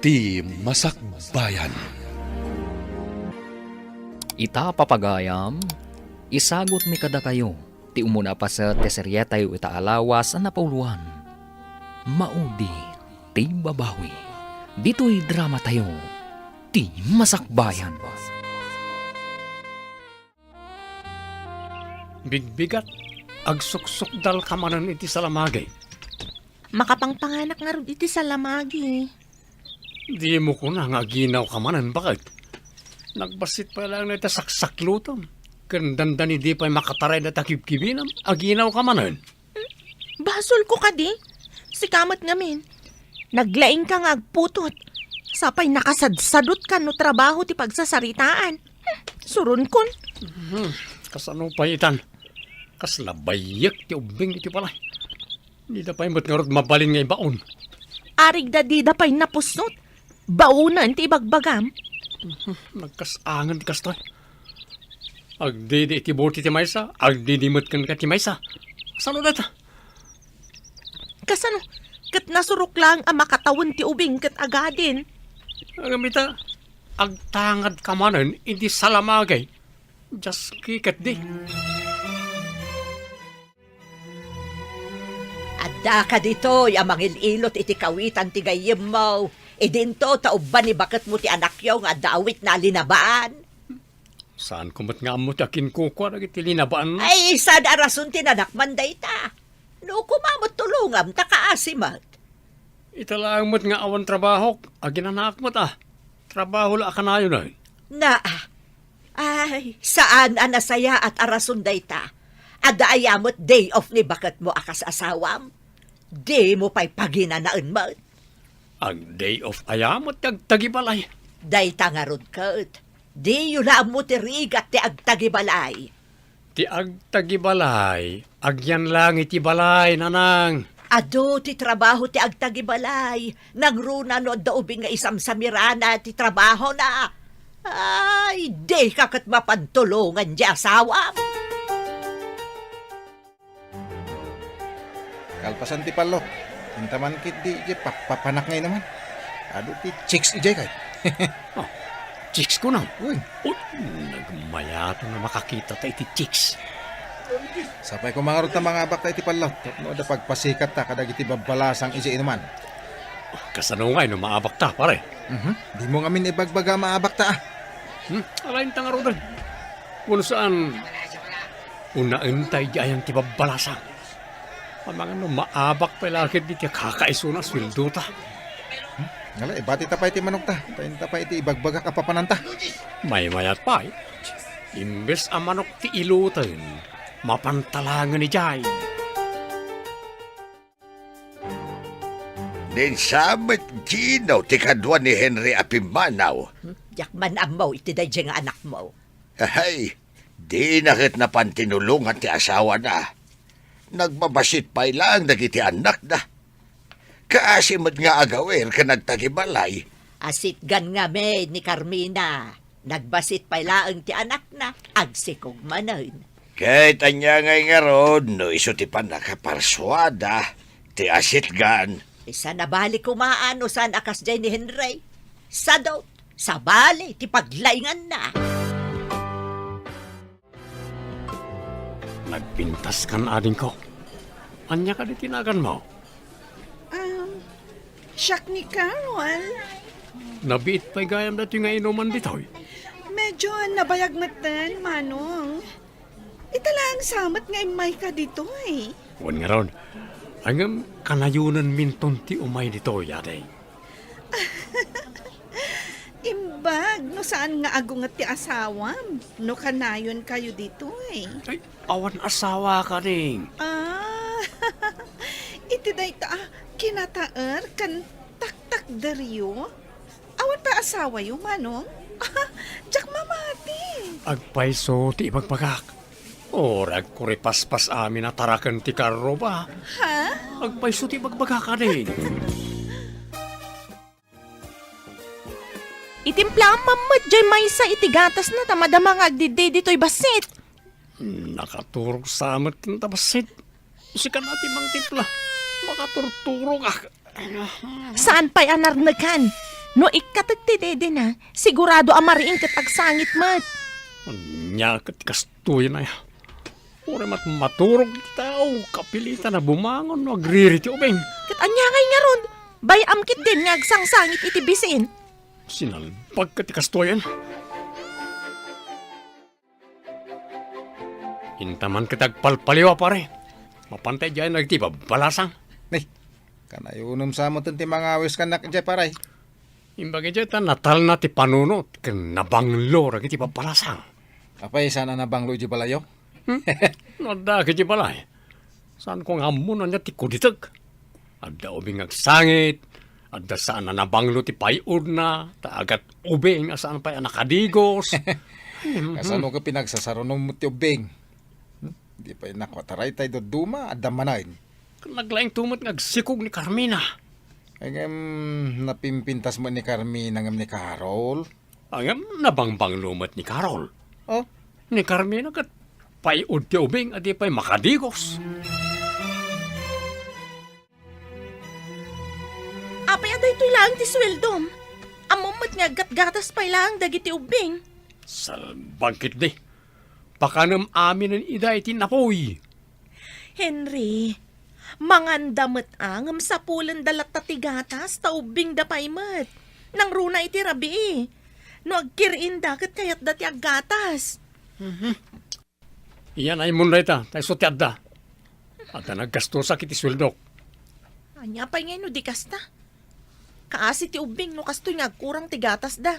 Ti Masakbayan. Ita papagayam, isagot mi kada kayo, ti umuna pa sa teserya tayo itaalawas ang napauluan. Maudi, ti babawi. Dito'y drama tayo, ti Masakbayan. Bigbigat, agsuksok dal kamanan iti salamagay. Makapangpanganak nga rin iti sa lamagi. Di mo ko na nga ginaw kamanan, bakit? Nagbasit pa lang na ita saksaklutom. Kandandan hindi pa makataray na takibkibinam, aginaw kamanan. Basol ko ka di. Sikamat ngamin. Naglaing ka nga agputot. Sapay nakasadsadot ka no trabaho ti pagsasaritaan. Surun kon. Kasano pa itan? Kaslabayak ti ubing iti palay. Hindi na pa imot nga rod mabalin nga ibaon. Arig da di da pa'y napusnot. Baunan ti ibagbagam. Nagkasangan ti kastoy. Agdidi iti buti ti maysa, agdidimot kan ka ti maysa. Sano na ta? Kasano? Kat nasurok lang ang makatawon ti ubing kat agadin. Agamita, agtangad kamanan, hindi salamagay. Just kikat di. Adda ka dito, yamang ililot iti kawitan ti gayem mo. E dinto, tauban ni bakit mo ti anak yaw nga dawit na linabaan. Saan kumot nga mo ti akin kukwa na iti linabaan? Ay, sad arason tinanakman day ta. No kumamot tulungam, takaasimat. Italang mo't nga awan trabaho, aginanak mo't Trabaho la akanayo na. Na, ay, saan anasaya at arason day ta? Ada ayamot day off ni bakit mo akas asawam? Di mo pa'y paginanaan mo. Ang day of ayamot agtagibalay. Day tangarod kat. Di yun na mo ti rigat ti agtagibalay. Ti agtagibalay, agyan lang iti balay, nanang. Ado ti trabaho ti agtagibalay. Nagruna no daubing nga isam sa mirana ti trabaho na. Ay, di kakat mapantulungan di asawam. Kalpasan ti palo. Intaman kit di papanak ngay naman. Ado ti chicks ijay kay. Chicks ko na. Uy, Nagmayato na makakita tayo iti chicks. sapay ko mga ruta mga abak tayo ti palo. No, da pagpasikat ta kadag iti babalasang ijay naman. Kasano nga, maabak ta, pare. Di mo ngamin ibagbaga maabak ta Alayin ta nga rodan. Kung saan, unaan tayo diyan ti babalasa. Mga maabak pa lakit di tiya kakaiso na swildo ta. Ngala, bati ta pa iti manok ta. Tayin ta pa iti ibagbaga kapapananta. May mayat pa Imbes ang manok ti ilutan, mapantalangan ni Jai. Din samet ginaw ti kadwa ni Henry Apimanaw. Yakman amaw iti day nga anak mo. Ay, di nakit na pantinulungan ti asawa na. Nagbabasit pa ilang dagiti anak na. Kaasimod nga agawer ka nagtagibalay. Asit gan nga me ni Carmina. Nagbasit pa ilaang ti anak na. Agsikog manan. Kahit anya ngay nga ron, no iso ti pa nakaparswada, ti asit gan. Isa na bali kumaan o saan akas dyan ni Henry. Sa daw, sa bali, ti paglaingan na. Nagpintas kan ading ko. Anya ka di tinagan mo? Siyak ni Carol. Nabiit pa'y gayam dati nga inuman ditoy. Medyo nabayag matan, Manong. Italang samat nga imay ka dito eh. Wan nga ron, hanggang kanayunan minton ti umay dito, yaday. Imbag, no saan nga agungat ti asawam? No kanayon kayo dito eh. Ay, awan asawa ka rin. Iti day ta, kinataer kan taktak daryo. Awan pa asawa yung Manong? Diyak mamati. Agpaiso ti ibagpagak. Orag kuripaspas amin na tarakan ti karro ba? Ha? Agpaiso ti ibagpagak ka rin. Itimpla ang mamad dyan may sa itigatas na tamadamang agdiday dito'y basit. Nakaturog sa amat ng tabasit. Sikan natin mang tipla. Makaturturog ah. Saan pa'y anarnakan? No ikatagtidede na, sigurado amariin katag sangit mat. Anya kat kastuyan na ya. Uri mat maturog di tao, kapilitan na bumangon no agriri ti ubing. Kat anya ngay nga ron, bayam kit din nga agsangsangit iti bisin. Sinalbag kat kastuyan. Hintaman kitag palpaliwa pare. Mapantay dyan nagtiba balasang. Nih, kanayunom sa mo ti mga awis kanak dyan paray. Imbagay dyan natal na ti panunot. Kan nabanglo ragi ti balasang. Apay, sana nabanglo di balayo? Nada ka di balay. Saan kong hamon na ti kuditag. Adda ubing agsangit. Adda saan na nabanglo ti payod na. Taagat ubing asaan pa nakadigos. Kasano ka pinagsasarunom mo ti ubing? Di pa nakwataray tayo duma at damanain. Naglaing tumot ngagsikog ni Carmina. Ay napimpintas mo ni Carmina ngam ni Carol. Ang nabangbang lumot ni Carol. Oh, Ni Carmina kat payod ti ubing at di pa'y makadigos. Apay aday ito'y lang ti sweldom. Amumat nga gatgatas pa lang dagiti ubing. Salbagkit di. Pakanam amin ang iday tinapoy. Henry, mangandamot angam sa pulan dalat tatigatas ta ubing da paymat. Nang runa iti rabi eh. No agkirin dagat kayat dati aggatas. Iyan ay munday ta, tayo sotiad da. At na naggastosa kiti sweldok. Anya pa'y ngayon no di kasta. Kaasi ti ubing no kasto'y ngagkurang ti gatas da.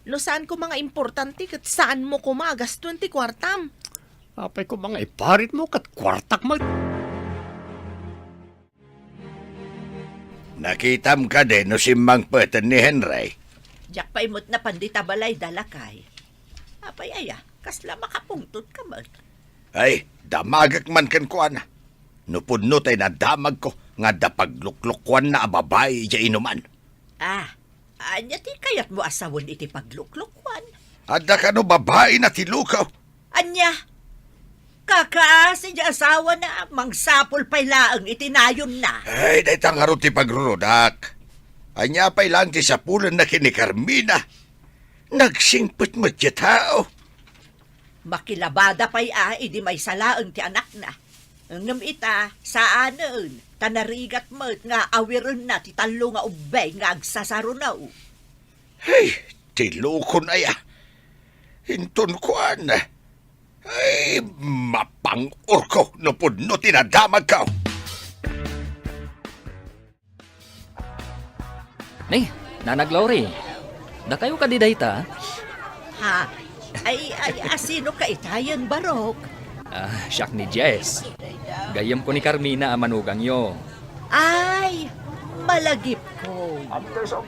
No saan ko mga importante kat saan mo kumagastuan ti kwartam. Apay ko mga iparit mo kat kwartak mag... Nakitam ka din no simbang peten ni Henry. Jak paimot na pandita balay dalakay. Apay aya, kasla makapungtot ka man. Ay, damagak man kan kuan. Nupudno tay na damag ko nga dapagluklukwan na ababay dya inuman. Anya ti kayat mo asawon iti pagluklukwan. Adda ka no babae na tilukaw. Anya, kakaasi di asawa na, mangsapol pa'y laang itinayon na. Ay, dahi tangaro ti pagrurudak. Anya pa'y lang ti sapulan na kini Carmina. Nagsingpot mo ti tao. Makilabada pa'y idi may salaang ti anak na. Ngam ita, saanon, tanarigat mo nga awiron na ti talo nga ubay nga agsasarunaw. Ay, tilukon aya. Hinton kuan. Ay, mapang-or ko no pudno tinadamag ka. Ni, Nanag Lori, da kayo kadiday ta? Ha? Ay, asino ka itayan, Barok? Siyak ni Jess. Gayam ko ni Carmina ang manugang yo. Ay, malagip ko.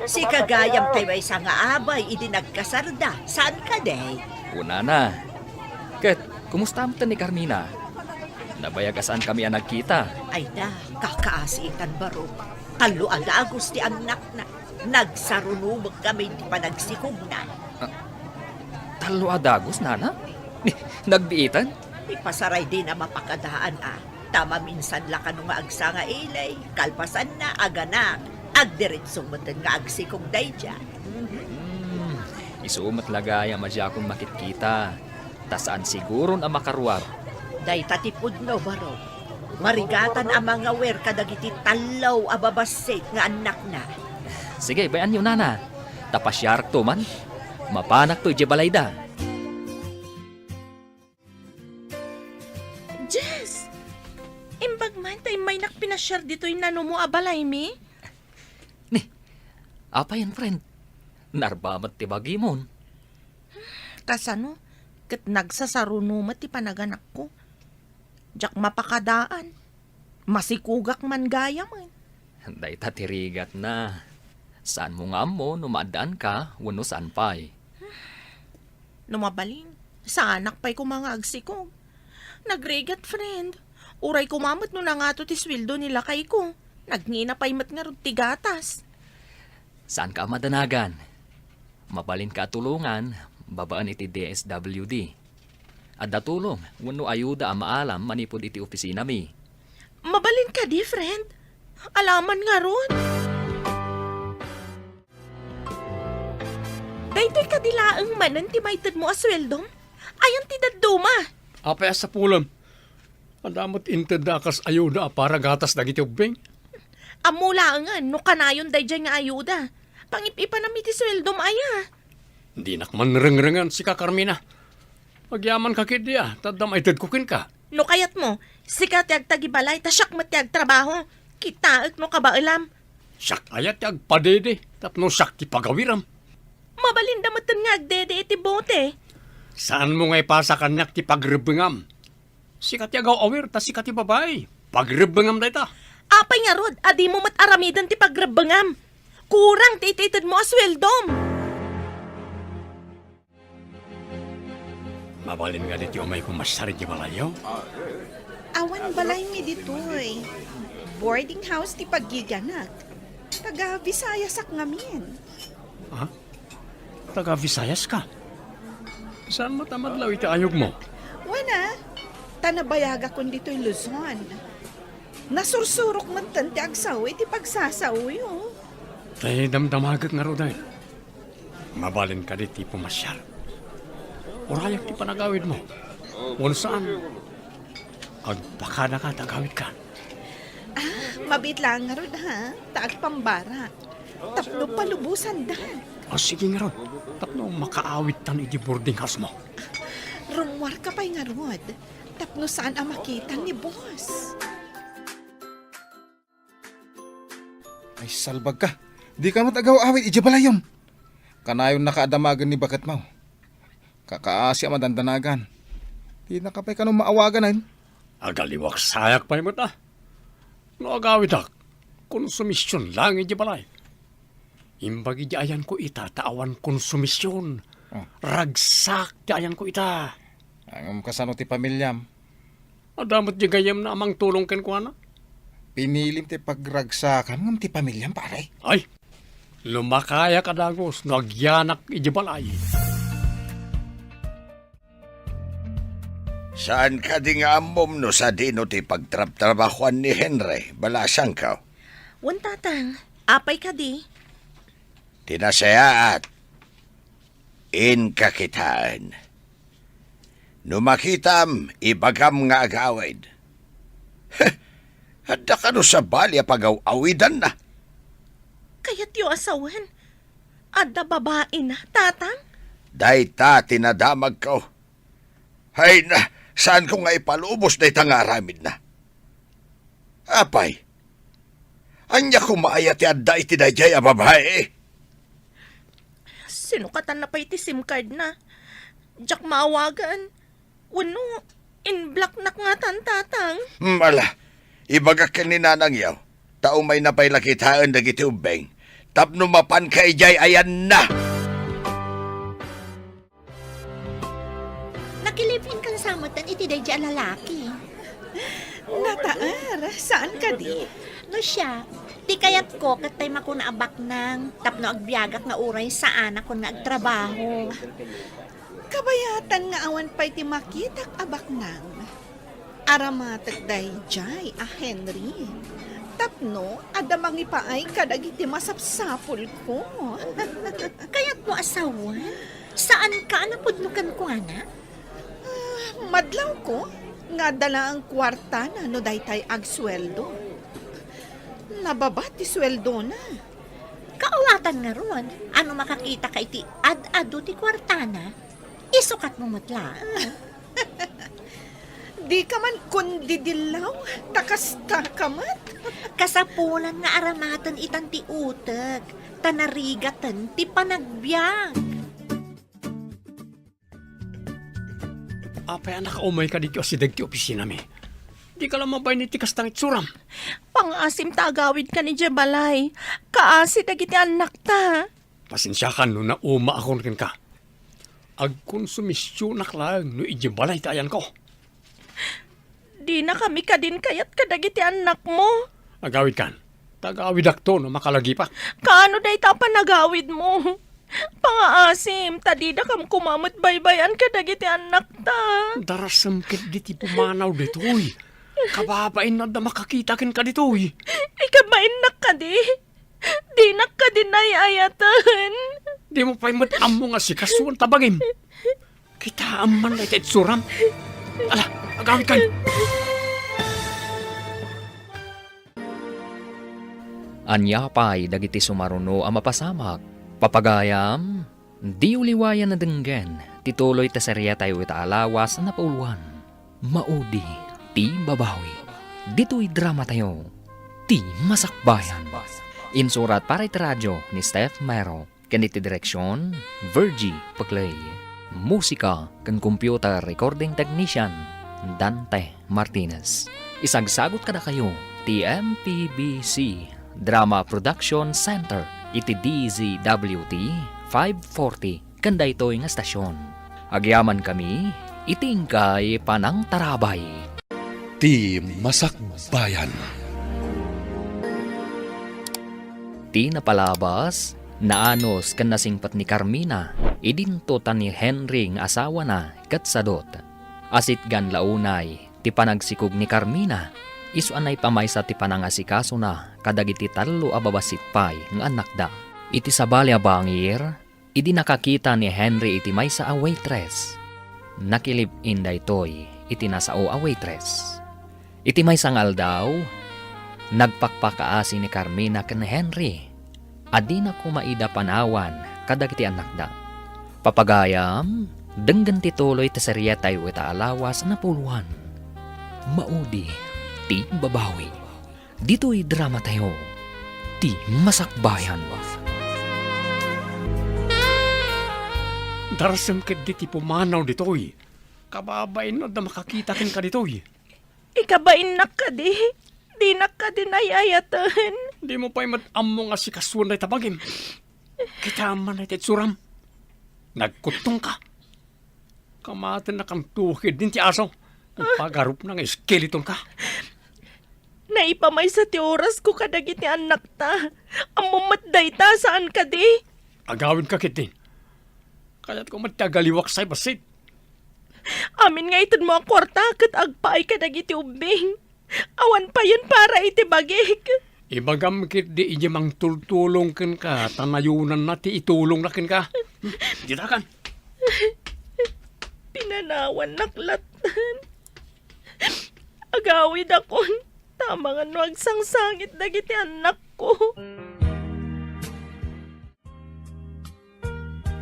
Si kagayam tayo ay sa nga abay, idi nagkasarda. Saan ka, day? Una na. Ket, kumusta mo ni Carmina? Nabayagasan kami ang nagkita. Ay da, kakaasitan, Barok. Talo agagos ti anak na. Nagsarunubog kami di pa nagsikog na. Talo adagos, nana? Nagbiitan? Ipasaray din na mapakadaan Tama minsan la ka nga agsa nga ilay, kalpasan na agana, agdiretsong matan nga agsikog day dyan. Isumat lagaya madya akong makitkita. Tasaan siguro na makaruar. Day tatipod no, Baro. Marigatan ang mga wer kadagiti talaw ababasit nga anak na. Sige, bayan nyo nana. Tapasyar to man. Mapanak to ijabalayda. Jess! Imbag man tayo may nakpinasyar dito yung nano mo abalay mi? Apa yan, friend? Narbamat ti bagimon. Kasano? Kat nagsasarunumat ti panaganak ko. Jak mapakadaan. Masikugak man gaya man. Day tatirigat na. Saan mo nga mo numadaan ka, wano saan pa'y. Lumabalin. Sa anak pa'y kumangagsi ko. Nagregat, friend. Uray kumamot no na nga to ti sweldo nila kay ko. Nagngina pa'y mat nga ron ti gatas. Saan ka madanagan? Mabalin ka tulungan, babaan iti DSWD. At datulong, wano ayuda ang maalam manipod iti opisina mi. Mabalin ka di, friend. Alaman nga ron. Daytoy kadilaang manan ti maytad mo asweldom. Ayan ti daduma. Apay sa pulam. Adamot inted da kas ayuda para gatas dagiti ubing. Amula nga, no kanayon day dyan nga ayuda. Pangipipa na ti sweldom aya. Hindi nakman rengrengan si Kakarmina. Pagyaman ka kid dia, tadam ay kukin ka. No kayat mo, sikat yag tagibalay, tasyak matyag trabaho. Kitaak no kabailam. Siyak ayat yag padede, tapno siyak ti pagawiram. Mabalinda matan nga agdede iti bote. Saan mo ngay pasa kanyak ti pagrebengam? Sikat yagaw awir, ta sikat ti babay. Pagrebengam da ita. Apay nga rod, adi mo mataramidan ti pagrabangam. Kurang ti ititid mo asweldom. Mabalin nga dito umay kumasari di balayaw. Awan balay mi ditoy. Boarding house ti paggiganak. Taga Visayasak ngamin. Ha? Taga Visayas ka? Saan matamadlaw iti ayog mo? Wana, tanabayaga kon dito'y Luzon. Nasursurok man tan ti agsaw iti pagsasawi, oh. Tay damdamagak nga ro dahil. Mabalin ka dito pumasyar. Urayak ti panagawid mo. Wala saan? Agpakada ka, tagawid ka. Mabit lang nga rod, ha? Taag pambara. Tapno palubusan da. O sige nga ron. Tapno makaawit tan iti boarding house mo. Rumwar ka pa'y nga rod. Tapno saan ang makita ni boss. Ay, salbag ka. Di ka matagaw awit, ijabalayom. Kanayon nakaadamagan ni bakat mo. Kakaasya madandanagan. Di nakapay ka nung maawagan ay. Agaliwak sayak pa imot ah. No agawid ak. Konsumisyon lang iti balay. Imbagi di ayan ko ita, taawan konsumisyon. Ragsak di ayan ko ita. Ang kasano ti pamilyam. Adamot di gayam na amang tulong ken ko na. Pinilim ti pagragsakan ng ti pamilyam, pare. Ay, lumakaya kadagos, nagyanak iti balay. Saan ka di nga amom no sa dino ti pagtrabahuan ni Henry, balasang ka? Wan tatang, apay ka di. Tinasayaat. In kakitaan. Numakitam, ibagam nga agawid. Hadda ka no sa balya pag-awidan na. Kaya't yung asawan. Adda babae na, tatang. Dayta tinadamag ko. Hay na, saan ko nga ipalubos na itangaramid na? Apay, anya kumaayat ti adda iti dayjay a babae. Sinukatan na pa iti SIM card na. Diyak maawagan. Wano, in-block na nga tan, tatang. Mala, ibagak ka ni nanang yaw. Tao may napaylakitaan dagiti ubeng. Tapno mapan ka ijay ayan na. Nakilipin kan samutan iti day dyan lalaki. Nataar, saan ka di? No siya, ti kayat ko katay makuna abak nang tapno agbiagak nga uray sa anak ko nga agtrabaho. Kabayatan nga awan pa'y ti makitak abak nang. Aramatag day jay, Henry. Tapno, adamang ipaay kadagiti masapsapul ko. Kayat mo asawa? Saan ka napudnukan ko ana? Madlaw ko, nga dala ang kwarta na no daytay agsweldo. Nababa ti sweldo na. Kaawatan nga ron, ano makakita ka iti ad-ado ti kwartana, isukat mo mutla. Di ka man kundi dilaw, takasta ka mat. Kasapulan nga aramatan itan ti utag, tanarigatan ti panagbiag. Apay anak umay ka dito si dagti opisina mi. Di ka lang mabay ni tikas tangit suram. Pangasim tagawid ka ni Jabalay. Kaasi dagiti anak ta. Pasensya ka no na uma akon ken ka. Agkonsumisyon lang no ijibalay tayan ko. Di na kami ka din kayat kadagiti anak mo. Agawid kan. Tagawid akto no makalagi pa. Kaano day ta panagawid mo? Pangaasim, tadida kam kumamot baybayan kadagiti anak ta. Darasam ket diti pumanaw ditoy. Kababain na da makakita ken ka ditoy. Ikabain na ka di. Di na ka din ayayatan. Di mo pa'y matamo nga si kasuan tabagim. Kita aman na iti suram. Ala, agawit kayo. Anya pa'y dagiti sumaruno ang mapasamak. Papagayam, di uliwayan na denggen, tituloy ta serya tayo itaalawas na napauluan. Maudi, ti babawi. Dito'y drama tayo, ti masakbayan. Insurat para iti radyo ni Steph Mero. Kaniti direksyon, Virgie Paclay. Musika kan computer recording technician, Dante Martinez. Isagsagot kada kayo, ti MPBC Drama Production Center, iti DZWT 540, kanda ito'y nga stasyon. Agyaman kami, itingkay panang tarabay. Ti Masakbayan. Ti napalabas, naanos kan nasingpat ni Carmina, idinto ta ni Henry nga asawa na katsadot. Asit gan launay, ti panagsikog ni Carmina, isuanay pamaysa ti panangasikaso na kadagiti talo a babasit pay nga anak da. Iti sabali a bangir, idi nakakita ni Henry iti maysa a waitress. Nakilib inda itoy iti nasao a waitress. Iti maysa nga aldaw, nagpakpakaasi ni Carmina ken Henry. Adi na kumaida panawan kadagiti anak da. Papagayam, denggan tituloy ta serya tayo itaalawas na puluhan. Maudi, ti babawi. Dito'y drama tayo, ti masakbayan. Darasam ket di ti pumanaw ditoy. Kababain no da makakita ken ka ditoy. Ikabain na ka di. Di na ka dinayayatan. Di mo pa'y matamo nga si kasuan na tabagim. Kita man na iti suram. Nagkutong ka. Kamatin na kang tuhid din ti aso. Pagarup ng skeleton ka. Naipamay sa ti oras ko kadagiti anak ta. Amumatday ta saan ka di? Agawin ka kitin. Kaya't kung matagaliwak sa'y basit. Amin nga itod mo ang kwarta kat agpaay kadagiti ubing. Awan pa yun para iti bagik. Ibagam kit di iji mang tultulong ken ka. Tanayunan na ti itulong na ken ka. Dita kan. Pinanawan naklatan. Agawid akon. Tama nga no agsangsangit dagiti anak ko.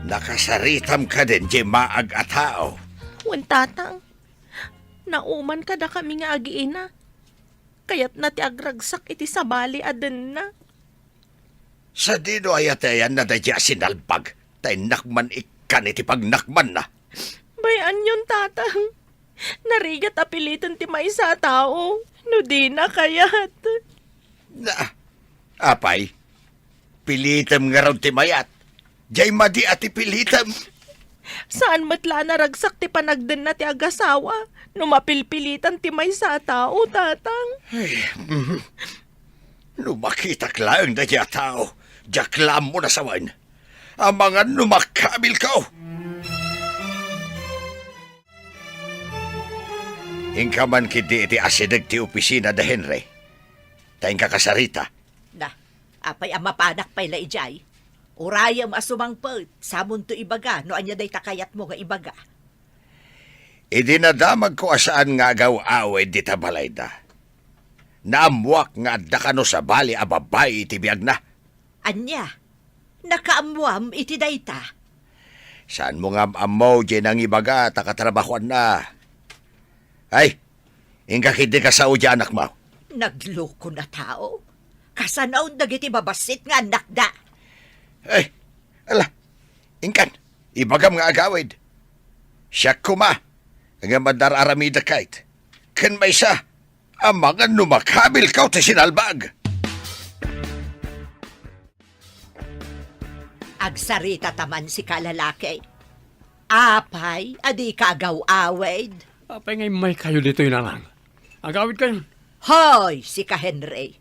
Nakasaritam ka din, di maag a tao. Wan tatang. Nauman ka da kami nga agiina. Kaya't na ti agragsak iti sabali aden na. Sa dino ayatayan na dadya sinalpag, tay nakman ikan iti pagnakman na. Bayan yun tatang. Narigat apilitan ti may sa tao. No di na kayat. Na, apay, pilitam nga raw ti mayat. Diyay madi ati pilitam. Saan matla naragsak ti panagden na ti agasawa? No mapilpilitan ti may sa tao, tatang. Numakitak lang na diya tao, jaklam mo na sawan. Amangan numakabil ka. Ingka man kiti iti asidag ti opisina da Henry. Tayong kakasarita. Na, apay ang mapanak pa'y laijay. Urayam asumangpot, samon to ibaga, no anya day takayat mo nga ibaga. Idinadamag ko asaan nga agaw away di tabalay da. Naamwak nga adda kano sa bali a babay iti biyag na. Anya, nakaamuam iti dayta. Saan mo nga amaw dyan ang ibaga takatrabahuan na. Ay, ingka hindi ka sa udya anak mo. Nagloko na tao. Kasanaon dagiti babasit nga anak da. Ay, ala, ingkan, ibagam nga agawid. Siya kuma, nga madararamida kahit. Kan may sa, amangan numakabil ka ti sinalbag. Agsarita taman si kalalaki. Apay, adi kagaw awed. Apay ngay may kayo dito yun lang. Agawid kayo. Hoy, si ka Henry.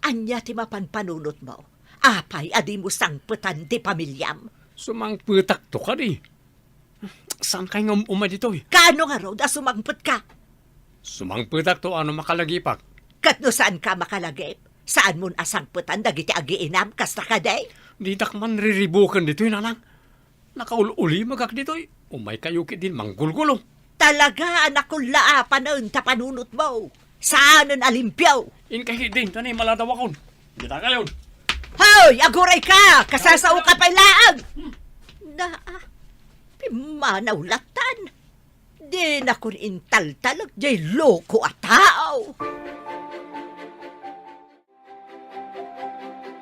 Anya ti mapanpanunot mo. Apay, adi mo sangputan ti pamilyam. Sumangputak to ka di. Saan kayo nga umay dito eh? Kaano nga raw da sumangput ka? Sumangputak to ano makalagipak. Katno saan ka makalagip? Saan mo asangputan dagiti agiinam kasta ka day? Di tak man riribukan dito yun lang. Nakaululi magak dito'y. Umay kayuki din manggulgulo. Talaga anak kong laapan na unta panunot mo. Saanan alimpyaw? In kahit din, tanay maladawakon. Kita kayon. Hoy, aguray ka! Kasasao ka pa'y laang! Pimanaw latan. Di na kun intal-talag, jay loko at tao.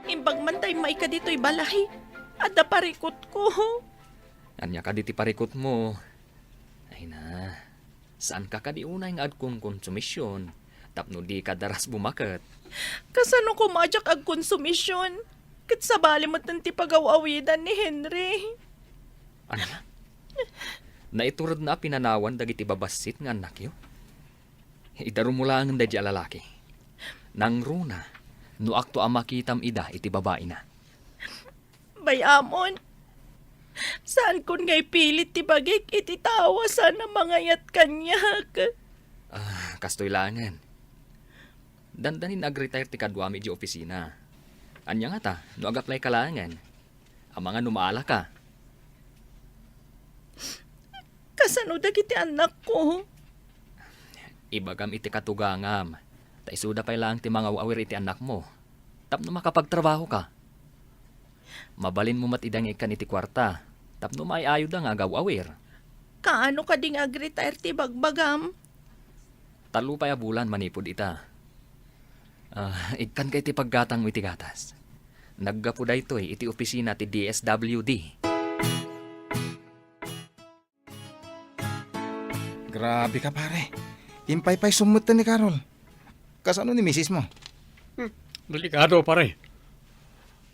Imbag man tayo may ka dito'y balay. Ada parikot ko. Anya ka diti parikot mo. Ay na, saan ka kadiunay nga agkong konsumisyon? Tapno di ka daras bumakat. Kasano ko majak ag konsumisyon? Kat sa bali mo tanti pagawawidan ni Henry. Ano na? Naiturod na pinanawan dagiti babasit nga anak yo. Idaro mo lang ang dadya lalaki. Nang runa, no akto ang makitam ida iti babae na. Bayamon, saan kun ngay pilit ti bagik iti tawa sana mangayat kanyak. Kastoy langan. Dandanin ag-retire ti kadwami di opisina. Anya nga ta, no agaplay kalangan. Ang mga numaala ka. Kasano dagiti anak ko? Ibagam iti katugangam. Ta isuda pay lang ti mga awir iti anak mo. Tapno makapagtrabaho ka. Mabalin mo matidang ikan iti kwarta. Tapno maayo da nga awir. Kaano ka ding ag-retire ti bagbagam? Talo pay a bulan manipod ita. Ikan kay ti paggatang mo iti gatas. Naggapo da ito iti opisina ti DSWD. Grabe ka pare. Impay-pay sumutan ni Carol. Kasano ni misis mo? Delikado pare.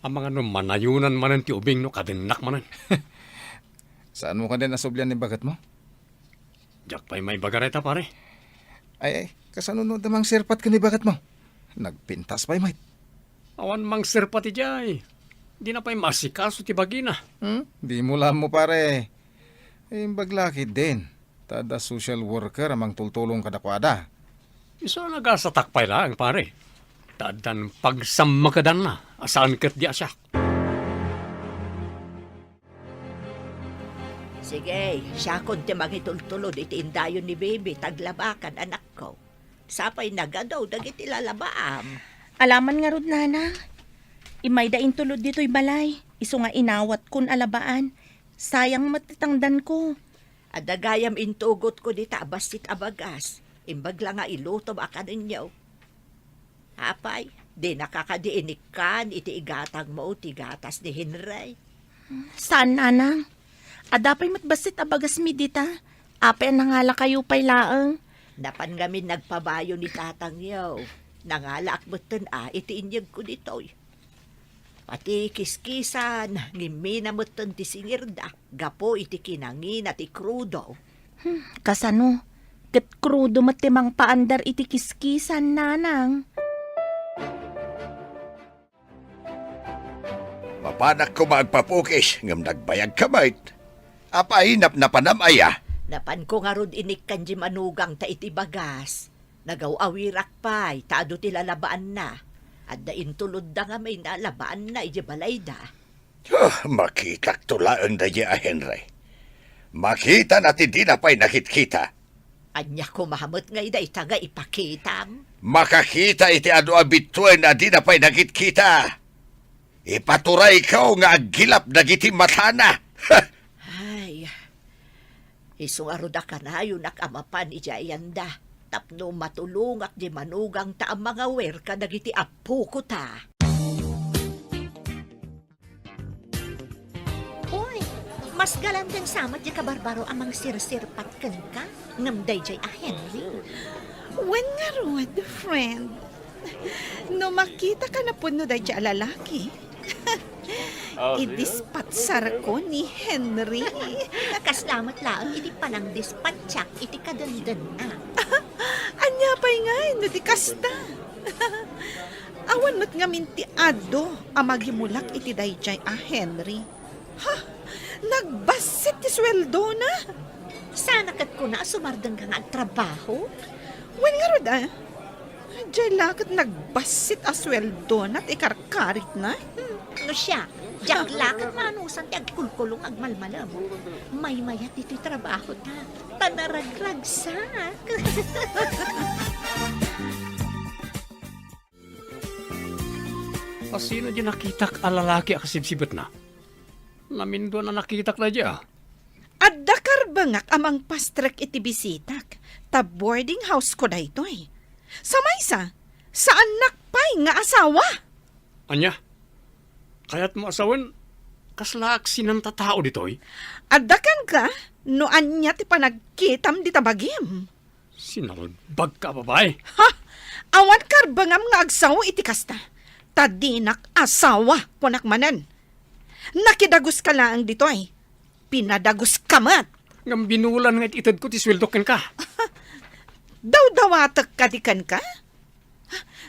Ang mga no manayunan manan ti ubing no kadinak manan. Saan mo ka din nasoblyan ni bagat mo? Jak pa'y may bagareta pare. Ay, kasano no damang sirpat ka ni bagat mo? Nagpintas pa'y mate. Awan mang sir pati jay. Di na pa'y masikaso ti bagina. Di mo lang mo pare. Baglaki din. Tada social worker amang tultulong kadakwada. Isa nagasatakpay lang pare. Tadan pagsamakadan na. Asaan kat di asyak. Sige, siya kon ti mangitultulod iti indayon ni baby, taglabakan anak ko. Sapay nagadaw, dagiti lalabaam. Alaman nga rod nana. Imay da intulod dito'y balay. Iso nga inawat kun alabaan. Sayang matitangdan ko. Adagayam intugot ko di tabasit abagas. Imbag lang nga ilutom akan ninyo. Apay, di nakakadiinik kan iti igatang mo ti gatas ni Henry. Saan nanang? Adapay matbasit abagas mi dita. Apay nangala kayo pay laeng. Napan ngamin nagpabayo ni tatang yaw. Nangala akbutan iti inyag ko ditoy. Pati kiskisan, ngimina mo ti singirda. Gapo iti kinangin at ikrudo. Kasano? Kat krudo matimang paandar iti kiskisan nanang. Mapanak ko magpapukis, ngam nagbayag kamait. Apa hinap na panamaya? Napan ko nga rod inik kanji manugang ta iti bagas. Nagaw-awirak pa'y, taado ti lalabaan na. At da intulod da nga may nalabaan na iti balay da. Makikak tulaan da a Henry. Makita natin di na pa'y nakitkita. Anya ko mahamot nga ida itaga ipakitam. Makakita iti ado abituin na di na pa'y nakitkita. Ipaturay ikaw nga agilap dagiti matana. Ay, isungaroda ka na yun nakamapan ijayanda. Tapno matulungak di manugang ta ang mga wer ka dagiti apo ko ta. Uy, mas galandang samat di kabarbaro amang sirsirpat kan ka. Ngamday jay a Henry. When nga rod, friend? No makita ka na po no da dya lalaki. Idispatsar ko ni Henry. Kaslamat lang, iti panang dispatsak, iti kadandan na. Anya pa'y nga, no di kasta. Awan mo't nga minti ado, amagimulak iti dayjay a Henry. Ha? Nagbasit ti sweldo na? Sana kat ko na sumardang ka nga ang trabaho. Wen nga rod Diyay lakat nagbasit a sweldo na at ikarkarit na. No siya, jak lakat manusan ti agkulko kulong agmalmalam. May mayat ito'y trabaho ta. Tanaragragsak. Sino di nakitak alalaki akasibsibet na? Namindo na nakitak na dya. At dakar bangak amang pastrek iti bisitak. Ta boarding house ko da ito eh. Sa maysa, saan nakpay nga asawa? Anya, kaya't mo asawan, kaslaak sinanta tao ditoy. At dakan ka, no anya ti panagkitam di tabagim. Sinalbag ka, babae. Ha? Awan karbangam nga agsaw iti kasta. Tadinak asawa punakmanan. Nakidagos ka lang dito ay. Pinadagos ka mat. Ngam binulan nga itad ko ti sweldoken ka. Daw-dawatak ka di kan ka?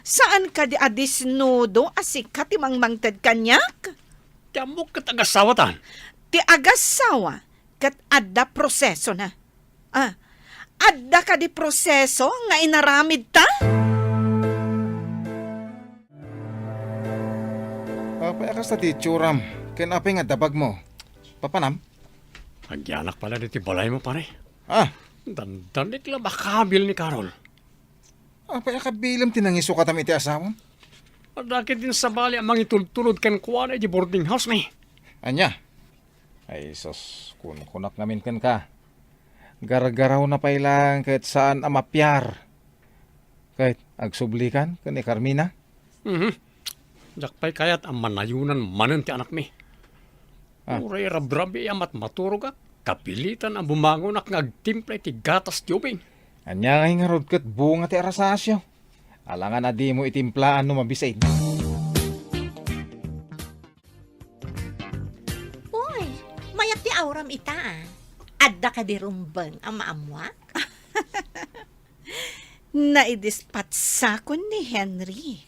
Saan ka di adisnudo asik ka ti mangmangtad kanyak? Tiamok ka tagasawatan. Ti agasawa kat adda proseso na. Adda ka di proseso nga inaramid ta? Papayakas na ti Churam. Kinapay nga dabag mo. Papanam? Agyanak pala diti balay mo, pare. Dandanik lang makabil ni Carol. Payakabilam tinangiso ka tam iti asawam. Adakit din sa bali ang mangitultulod kan kuha na di boarding house may. Anya? Ay sos, kunak namin kan ka. Gargaraw na pailang kahit saan amapyar. Kahit agsublikan kan ni Carmina. Jakpay kayat ang manayunan manan ti anak mi. Uray rabrabi amat maturog ka. Kapilitan ang bumangon ak ngagtimpla ti gatas jobing. Anya nga rod kat bunga ti arasasyo. Alangan na di mo itimplaan no mabisaid. Uy, mayat ti auram ita Adda ka di rumbang ang maamwak? Naidispatsa ko ni Henry.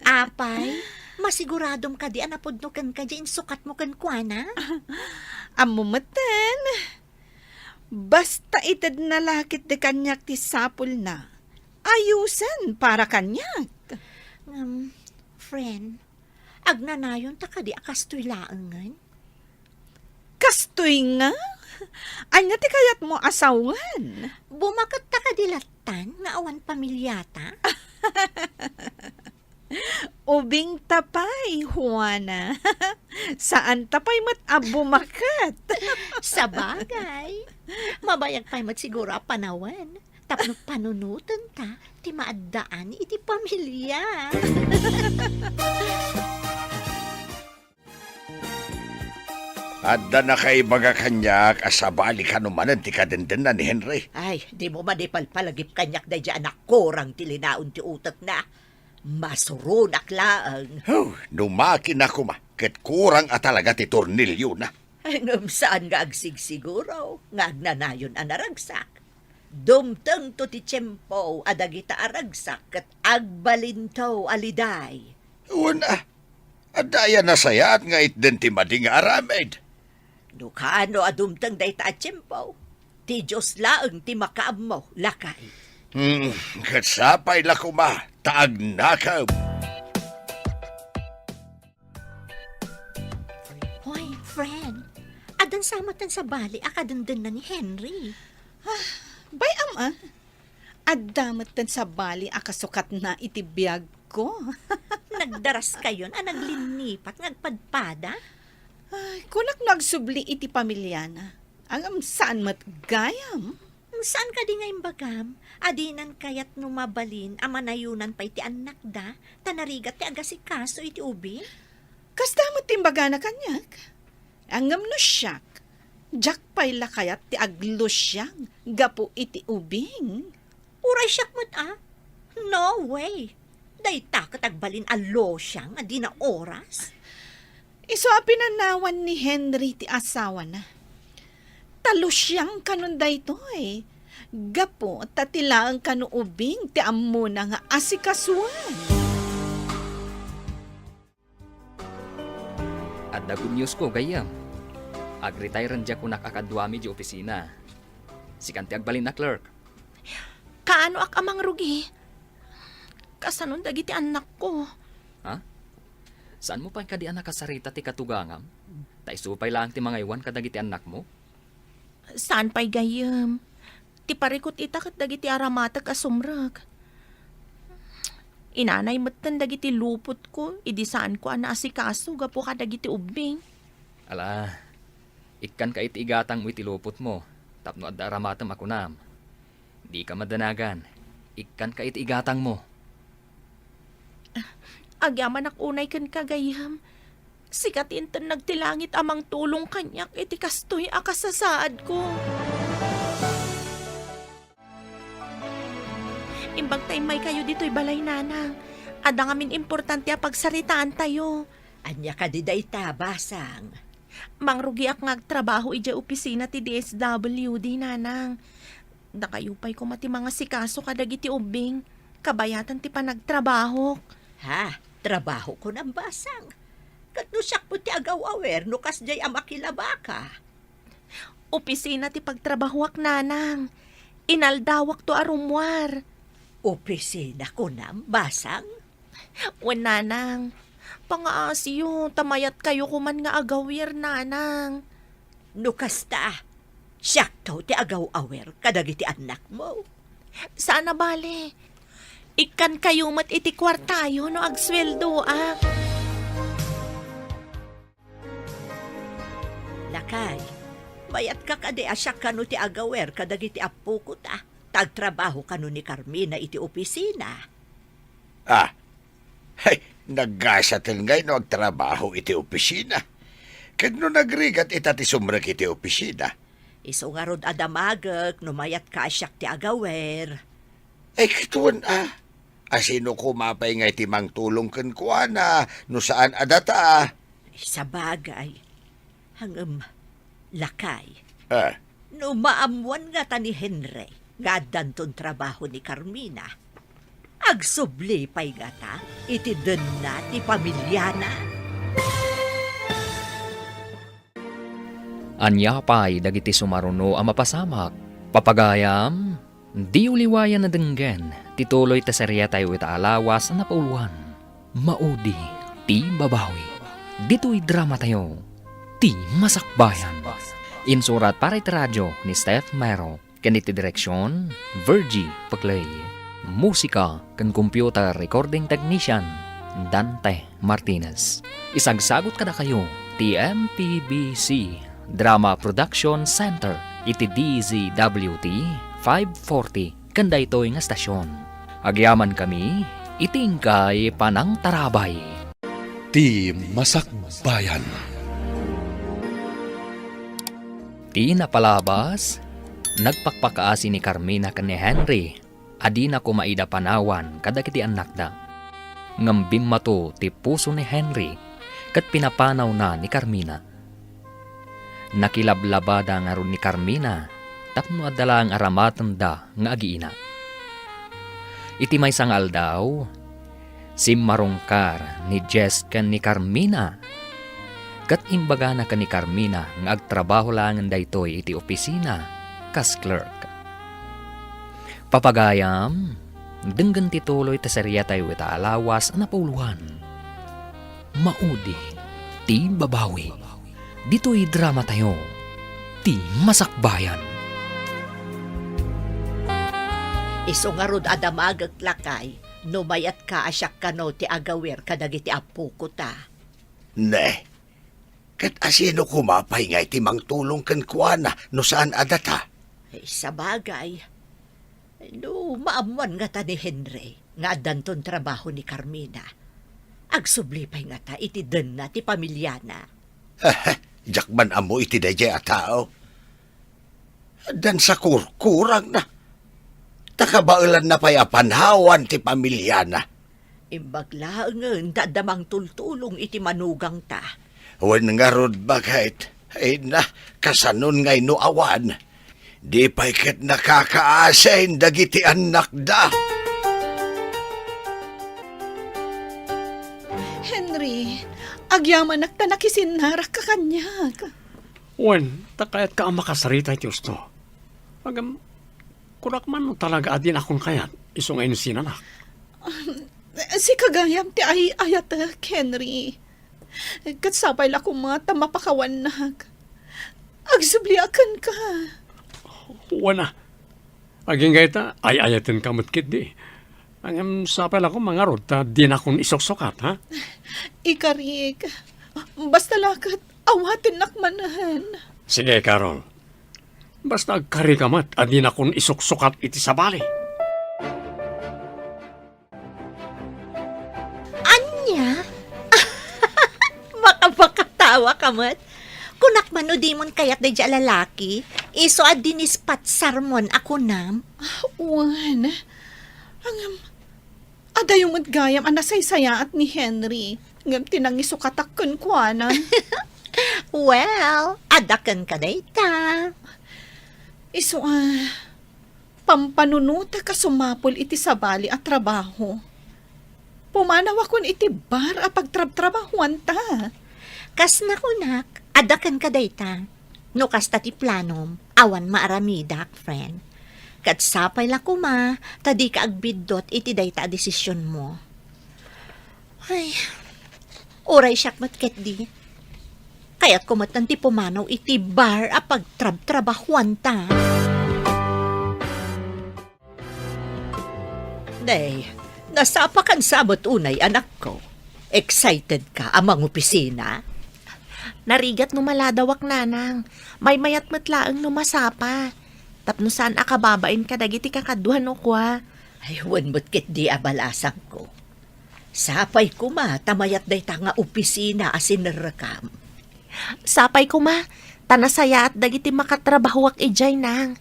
Apay, masiguradom ka di anapodnukan ka di sukat mo kan kuana? Amumatan. Basta itad na lakit de kanyak ti sapul na. Ayusan para kanyak. Friend, agnanayon ta ka di akastoy laangan? Kastoy nga? Anya ti kayat mo asawan? Bumakat ta ka dilatan nga awan pamilyata? Ubing tapay, Juana. Saan tapay mat abumakat? Sa bagay. Mabayag pa'y mat siguro panawan. Tapno panunutan ta, ti maaddaan iti pamilya. Adda na kay baga kanyak asabali ka numanan ti kadenden na ni Henry. Ay, di mo madipalpalagip kanyak da dyan na korang tilinaon ti utak na. Masurunak laang. Numakin ako ma, ket kurang talaga ti tornilyo na. Ngam saan nga agsigsiguro, nga agnanayon anaragsak. Dumteng to ti tiyempo adagita aragsak kat agbalintaw aliday. Una, adaya na sayat nga itden ti mading aramid. No kaano adumteng day ta tiyempo, ti Diyos laang ti makaam mo lakay. Ket sapay lako ma, taag nakam. Hoy, friend. Adan samatan sa bali akadenden na ni Henry. Bay ama, adamatan sa bali akasukat na itibiyag ko. Nagdaras kayon a naglinipat ngagpadpada. Ay, kunak nagsubli iti pamilyana. Ang saan mat gayam? Saan ka di nga imbagam? Adinan kayat numabalin amanayunan pa iti anak da, tanarigat ti agasikaso iti ubi? Kasta mo timbaga na kanyak. Angam no siyak. Jak pay lakayat ti aglusyang gapo iti ubing. Uray siyak mo't No way. Dayta katagbalin alo siyang adi na oras. Iso pinanawan ni Henry ti asawa na. Talo siyang kanunday to eh. Gapo tatilaang kanuubing ti ammo na nga asikasuan. At the good news ko, gayam. Ag-retirean dya ko nakakadwami di opisina. Si kanti agbalin na clerk. Kaano ak amang rugi? Kasanon dagiti anak ko. Ha? Saan mo pa ka di anak kasarita ti katugangam? Taisupay lang ti mga iwan kadagiti anak mo. Saan pa'y gayam? Ti parikot ita kat dagiti aramatag asumrag. Inanay matan dagiti lupot ko, idi saan ko ana asikaso gapo ka dagiti ubing. Ala, ikkan ka iti igatang mo iti lupot mo. Tapno adda aramatam ako nam. Di ka madanagan. Ikkan ka iti igatang mo. Agyaman ak unay kan kagayam. Sikatin tan nagtilangit amang tulong kanyak iti kastoy akasasaad ko. Imbag tayo may kayo dito'y balay nanang. Ada ngamin importante a pagsaritaan tayo. Anya ka di dayta, basang. Mangrugi ak ngagtrabaho ija opisina ti DSWD nanang. Nakayupay ko mati mga sikaso kadagiti ubing. Kabayatan ti panagtrabaho. Ha? Trabaho ko ng basang. Katnusak po ti agaw-awer, nukas jay amakilabaka. Opisina ti pagtrabaho ak nanang. Inaldawak to arumwar. Opisina ko ng basang. Wan nanang. Pangaasiyo, tamayat kayo kuman nga agawir nanang. Nukas ta. Siyakto ti agaw-awer kadagiti anak mo. Sana bale. Ikan kayo mat iti kwartayo no agsweldo ah. Lakay, mayat ka kade asyak kano ti agawer kadagiti apo ko ta. Tagtrabaho kano ni Carmina iti opisina. Ah, hay, naggasatil ngay no agtrabaho iti opisina. Kag no nagrigat itati sumrek iti opisina. Iso nga rod adamagak, numayat ka asyak ti agawer. Ay kituan asino kumapay nga iti mang tulong ken kuana, no saan adata Sa bagay, hangam lakay. Ah, No maamuan nga ta ni Henry, nga danton trabaho ni Carmina. Agsubli pa'y nga ta, iti dun na ti pamilya na. Anya pa'y dagiti sumaruno ang mapasamak. Papagayam, di uliwayan na denggen. Tituloy ta serya tayo ita alawas na pauluan. Maudi, ti babawi. Dito'y drama tayo. Ti masakbayan. Insurat para iti radyo ni Steph Mero. Kaniti direksyon, Virgie Paglay. Musika kan computer recording technician, Dante Martinez. Isagsagot kada kayo, ti MPBC Drama Production Center, iti DZWT 540, kanda ito nga stasyon. Agyaman kami, itingkay panang tarabay. Ti Masakbayan. Ti napalabas, nagpakpakaasi ni Carmina kan ni Henry, adi na kumaida panawan kadagiti anak da. Ngambim mato ti puso ni Henry, kat pinapanaw na ni Carmina. Nakilablabada nga ron ni Carmina, tapno adala ang aramatan da nga agiina. Iti may sangal daw, si marungkar ni Jess kan ni Carmina. Kat imbaga na kan ni Carmina nga agtrabaho langan daytoy iti opisina, kas clerk. Papagayam, denggan tituloy ta serya tayo ita alawas na pauluhan. Maudi, ti babawi. Dito'y drama tayo, ti masakbayan. Iso nga rod adamagak lakay, numayat ka asyak kano ti agawer kadagiti apo ko ta. ne. Kat asino kumapay nga iti mang tulong ken kuana, no saan adata. Sa bagay, no maamuan nga ta ni Henry, nga danton trabaho ni Carmina. Agsublipay nga ta iti den na ti pamilya na. Jakman amo iti dayjay a tao. Dan sa kurkurang na. Takabailan na pa'y apanhawan ti pamilya na. Imbaglaangan dadamang tultulong iti manugang ta. Wan nga rod bagayt. Ay na, kasanon ngay no awan. Di pa'y ket nakakaasain dagiti anak da. Henry, agyaman naktanakisinarak ka kanyag. Wen, takayat ka ang makasarita iti usto. Agam, kurak man no talaga adin akong kayat, iso ngayon sinanak. Si kagayam ti ay ayat, Henry. Katsapay la ko mata mapakawanag. Agsubliakan ka. Wana. Aging gaita, ay-ayatin kamot kit di. Ang sapal ako mga rod, di na akong isoksokat, ha? Ikarik. Basta lakat, awatin nakmanahan. Sige, Carol. Basta karikamat, di na akong isoksokat iti sabali. Anya? Makapakatawa ka, Mat. Kunak man o di mon kayat da dya lalaki, iso ad dinispat sarmon ako nam. Wan. Adayong gayam anasaysaya at ni Henry. Ngam tinangisukatakon kuanan. Well, adakan ka dayta. Iso pampanunuta ka sumapol iti sabali at trabaho. Pumanaw akon iti bar a pagtrab-trabahuan ta. Kas na kunak, adakan ka dayta. No kasta ti planom, awan maaramidak, friend. Kat sapay la kuma, tadi ka agbiddot iti dayta a desisyon mo. Ay, oray siyak matket di. Kaya't kumatan ti pumanaw iti bar a pagtrab-trabahuan ta. Day, nasapakan sabot unay anak ko. Excited ka amang opisina? Narigat no maladawak nanang. May mayat matlaang no masapa. Tapno saan akababain ka dagiti kakaduhan o kwa. Ay, huwan mo't kit di abalasang ko. Sapay ko ma, tamayat day ta nga opisina asin rakam. Sapay ko ma, tanasaya at dagiti makatrabahuak ijay nang.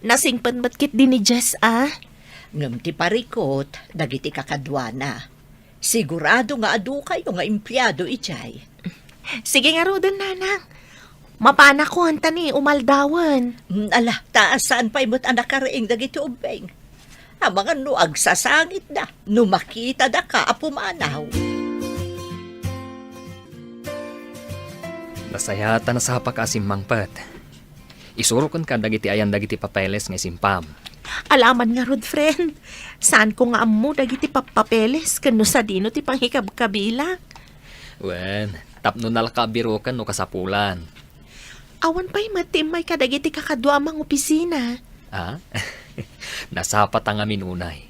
Nasingpan ba't kit din ni Jess Ngam ti parikot, dagiti kakadwana. Sigurado nga adu kayo nga empleyado ijay. Sige nga rodan nanang. Mapana ko hanta ni umaldawan. Ala, taasan pa'y mo't anak karaing dagiti ubeng. Ang mga nuag sasangit na, numakita da ka apumanaw. Nasayata na sa pagkasimmangpat. Isurukon ka dagiti ayan dagiti papeles nga simpam. Alaman nga rod, friend. Saan ko nga amo dagiti papapeles kano sa dino ti panghikab-kabila. Wen, tapno nalakabiro ka no kasapulan. Awan pa'y matim may kadagiti kakadwa mang opisina. Ah? Nasapa ta nga minunay.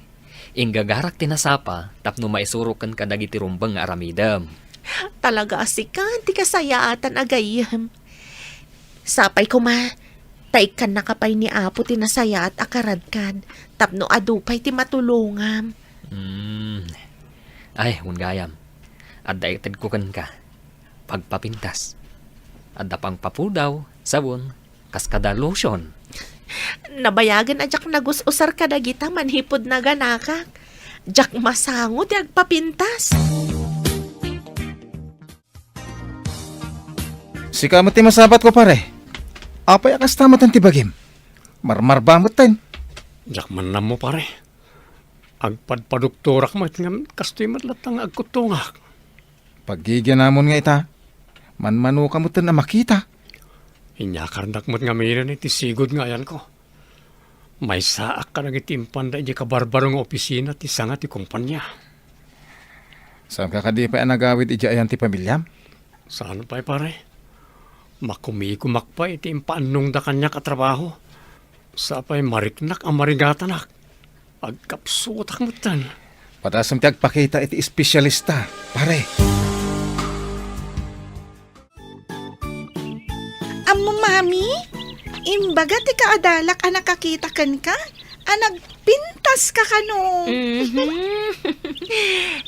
Inggagarak tinasapa, tapno maisurukan ka dagiti rumbang nga aramidam. Talaga asikan, ti kasayaatan agayam. Sapay ko ma, taikan nakapay ni Apo tinasaya at akaradkan, tapno adupay ti matulungam. Ay, gayam. Adda itad ko kan ka. Pagpapintas. Adda pang papudaw, sabon, kaskada lotion. Nabayagan ajak nagus-usar ka dagita manhipod na ganakak. Jak masangot ti agpapintas. Si kamot ti masabat ko pare. Apay akas tamat ang tibagim. Marmar bamot ten. Jak man na mo pare. Agpadpaduktorak mo ngam kastoy matlatang agkutungak. Pagigyan namon nga ita. Manmano ka mo ten na makita. Inyakarnak mo't nga mayroon iti sigod nga yan ko. May saak ka nagitimpan da iti kabarbarong opisina ti sanga ti kumpanya. Saan ka kadi pa nagawid iti ayan ti pamilyam? Saan pa'y pare? Makumikumak pa iti impaanong da kanya katrabaho. Sa pa'y mariknak ang marigatanak. Agkapsutak mo tan. Padasam ti agpakita iti espesyalista, pare. Amo, mami? Imbaga ti kaadalak a nakakitakan ka? Anagpintas ka kano?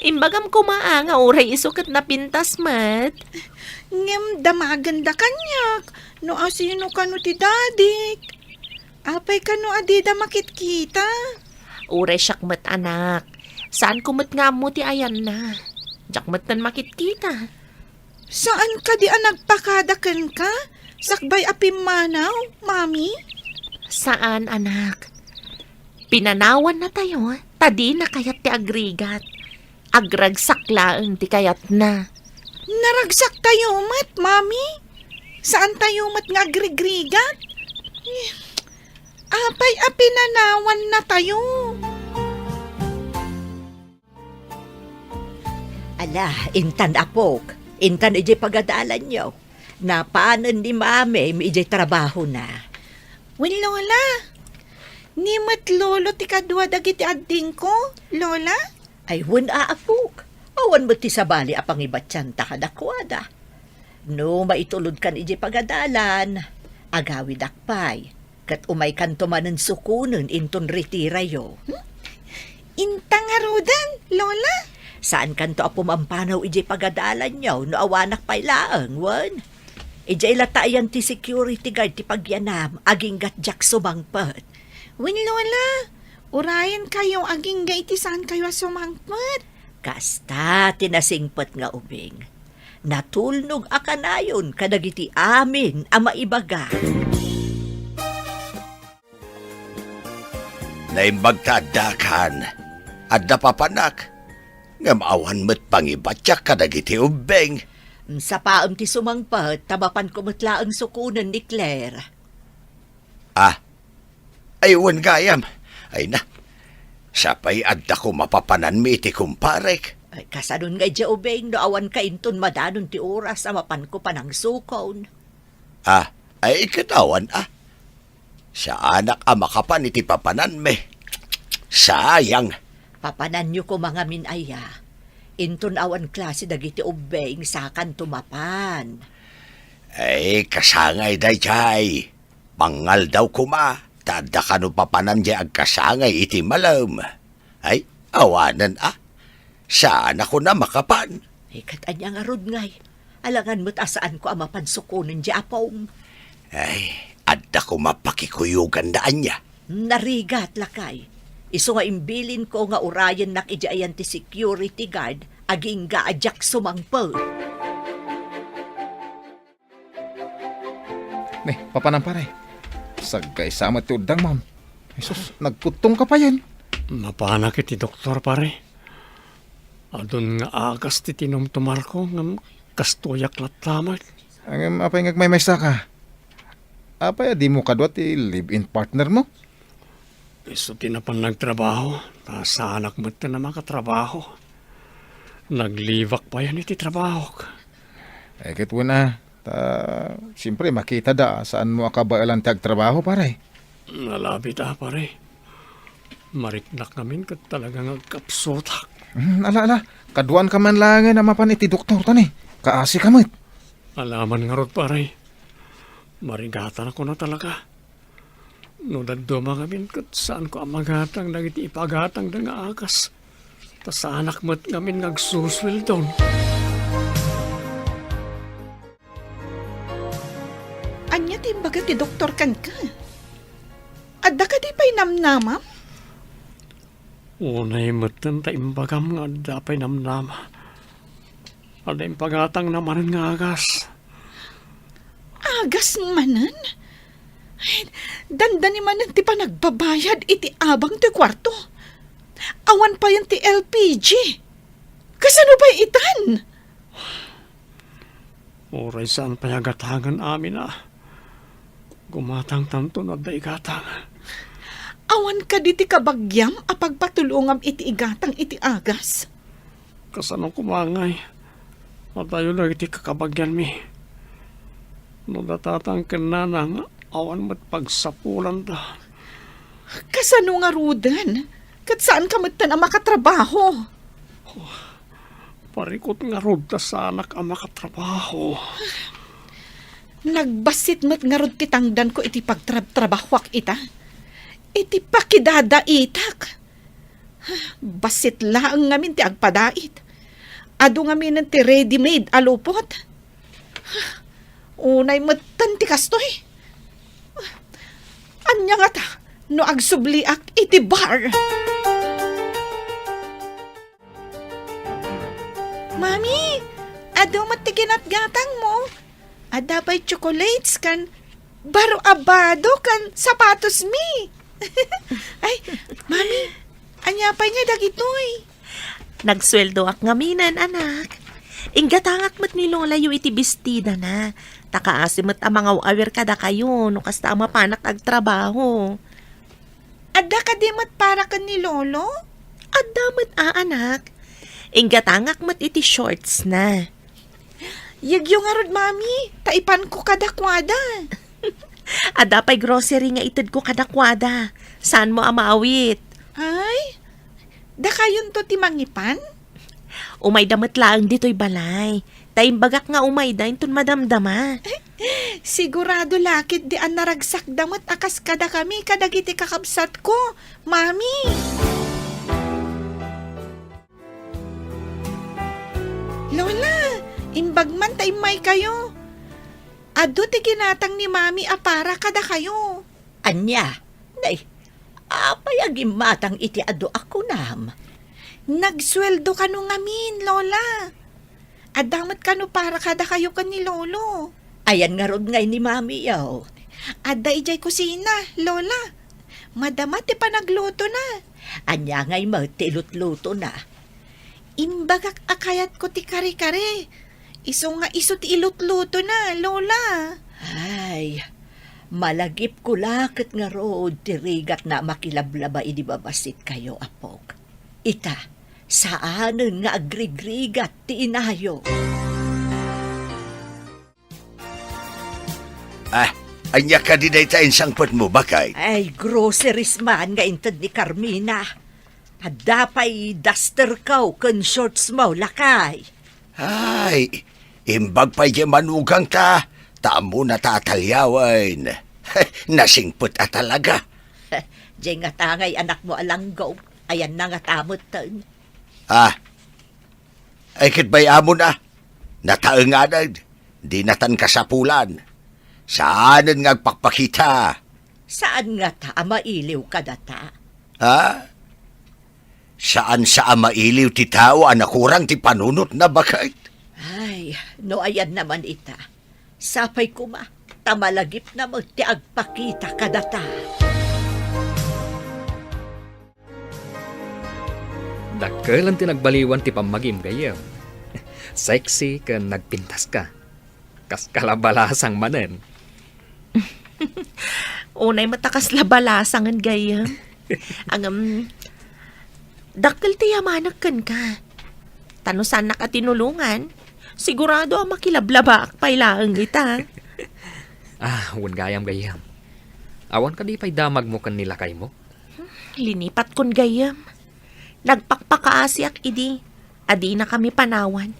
Imbagam ko nga oray isukat na pintas mat. Ngem damaganda kanyak. No asino kano ti dadik? Apay kano adida makitkita? Oray siyak mat anak. Saan ko mat nga mo ti ayan na? Jak mat nan makitkita. Saan ka di nagpakadakan ka? Sakbay apimanaw, mami? Saan anak? Pinanawan na tayo. Tadi na kayat ti agrigat. Agragsak laeng ti kayat na. Naragsak tayo mat, mami? Saan tayo mat nga agrigrigat? Apay apinanawan na tayo. Ala, intan apok. Intan ije pagadalan niyo. Napaanan ni mami, may ije trabaho na. Wen, Lola. Nimat lolo ti kadwa dagiti adding ko, Lola? Ay, wen aapuk. Awan mo ti sabali apang ibatyan ta kadakwada. No, maitulod kan ije pagadalan. Agawid akpay. Kat umay kan tumanan sukunan inton retirayo. Intang arudan, Lola? Saan kanto apo mampanaw ije pagadalan niyo no awanak pay laang, wan? Ije ilatayan ti security guard ti pagyanam, aging gatjak sumangpet. Wen, Lola. Urayan kayo aging iti saan kayo sumangpet. Kasta tinasingpet nga ubing. Natulnog akanayon kadagiti amin ang maibaga. Naimbag tadakan. Adda papanak. Nga maawan mo't pangibatyak kadagiti ubeng. Sa paam ti sumangpet, tabapan kumutla ang sukunan ni Claire. Aywan gayam. Ay na. Sapay adda ko mapapanan mi iti kumparek. Ay, kasanon nga dya ubing no awan ka inton madanon ti oras amapan ko pa ng sukon. Ay katawan Sa anak makapan iti papanan me. Sayang. Papanan nyo ko mga minaya. Inton awan klase dagiti ubeng sakan tumapan. Ay kasangay dayjay. Pangal daw kuma. Tada ka no papanan dya ag kasangay iti malam. Ay, awanan Saan ako na makapan? Kat anya nga rod ngay. Alangan mo't asaan ko amapan sukunan dya apong. Ay, adda ko mapakikuyugan daan niya. Narigat lakay. Iso nga imbilin ko nga urayan nak ijayan ti security guard aging gaadyak sumangpel. Papanang pare. Sagkay sama ti udang, ma'am. Jesus, nagputong ka pa yun. Mapanak iti doktor pare. Adun nga agas ti tinumtumar ko ng kastuyak latlamat. Ang apay ngagmaymaysa ka. Apay, di mo kadwa ti live-in partner mo? Iso tinapan nagtrabaho. Sa anak mo na makatrabaho. Naglivak pa yan iti trabaho. Kit na. Siyempre, makita saan mo akabailan ti agtrabaho, pare. Nalabit pare. Mariknak namin kat talagang agkapsotak. Ala, kaduan ka man lang na mapan iti doktor tani. Kaasi ka mo't. Alaman nga rod pare. Marigatan ako na talaga. No daduma kami kat saan ko amagatang nagiti ipagatang da nga agas. Ta sa anak mo't ngamin ngagsuswil doon. Anya ti baga ti doktor kan ka. Adda ka di pa'y namnamam? Unay matan ta imbagam nga dapay namnama. Ada impagatang naman nga agas. Agas manan? Ay, dandani manan ti pa nagbabayad iti abang ti kwarto. Awan pa yan ti LPG. Kasano pa itan? Oray saan payagatangan amin Gumatang tanto na da igatang. Awan ka di ti kabagyam apagpatulungam iti igatang iti agas. Kasano kumangay. Matayo na iti kakabagyan mi. No datatang kananang awan mo't pagsapulan da. Kasano nga rudan? Kat saan ka matan ang makatrabaho? Parikot nga rod ta sa anak ang makatrabaho. Nagbasit mo't nga rod titangdan ko iti pagtrabahwak ita. Iti pakidada itak. Basit laang ngamin ti agpadait. Ado ngamin ti ready-made alupot. Unay matan ti kastoy. Anya nga ta, no agsubliak iti bar. Mami, ado matiginat gatang mo. Ada ba'y chocolates kan baro abado kan sapatos mi. Ay, mami, anya pa niya dagitoy. Nagsweldo ak ngaminan, anak. Inggatangak mo't ni Lola yu iti bestida na. Takaasimot ang mga awer kada kayo no kasta ang mapanak agtrabaho. Ada ka di mat para ka ni Lolo? Adda mo't anak. Inggatangak mo't iti shorts na. Yagyo nga rod, mami. Taipan ko kadakwada. Ada pa'y grocery nga itid ko kadakwada. Saan mo amawit? Ay, da kayon to ti mangipan? Umay damat laang dito'y balay. Taimbagak nga umay da intun madamdama. Sigurado lakit di an naragsak damat akas kada kami kadagiti kakabsat ko, mami. Lola, imbagman taimay kayo. Ado ti ginatang ni mami apara kada kayo. Anya, nay, apay agim matang iti ado ako nam. Nagsweldo ka no ngamin, Lola. Adamat ka no para kada kayo kan ni Lolo. Ayan nga rod ngay ni mami yaw. Ada ijay kusina, Lola. Madama ti panagluto na. Anya ngay magtilot-luto na. Imbagak akayat ko ti kare-kare. Iso nga iso ti ilutluto na, Lola. Ay, malagip ko lakit nga rod tirigat na makilablaba idi babasit kayo, apok. Ita, saanen nga agrigrigat ti inayo. Anya ka di day tayo sangpot mo, bakay? Ay, groceries man nga intad ni Carmina. Hadapay duster kaw kan shorts mo, lakay. Ay, imbag pa yung manugang ta. Taamo na tatalyawan. Nasingpot at talaga. Diyan nga tangay anak mo alanggaw. Ayan na nga tamot tan. Ay kitbay amo na. Nataenganan. Di natan kasapulan. Saanan nga agpakpakita? Saan nga ta mailiw ka data? Saan sa mailiw ti tao anakurang ti panunot na bakit? Ay, no ayan naman ita. Sapay kuma, tamalagip na mo ti agpakita ka data. Dakkelan ti nagbaliwan ti pamagim gayem. Sexy ka nagpintas ka. Kas kalabalasang manen. Unay matakas labalasangan gayam. Ang dakkel ti yamanak kan ka. Tano saan nakatinulungan? Sigurado ang makilablaba ak pailaang ita. Wan gayam gayam. Awan ka di pa'y damag mo kan nilakay mo? Linipat kon gayam. Nagpakpakaasi ak idi. Adi na kami panawan.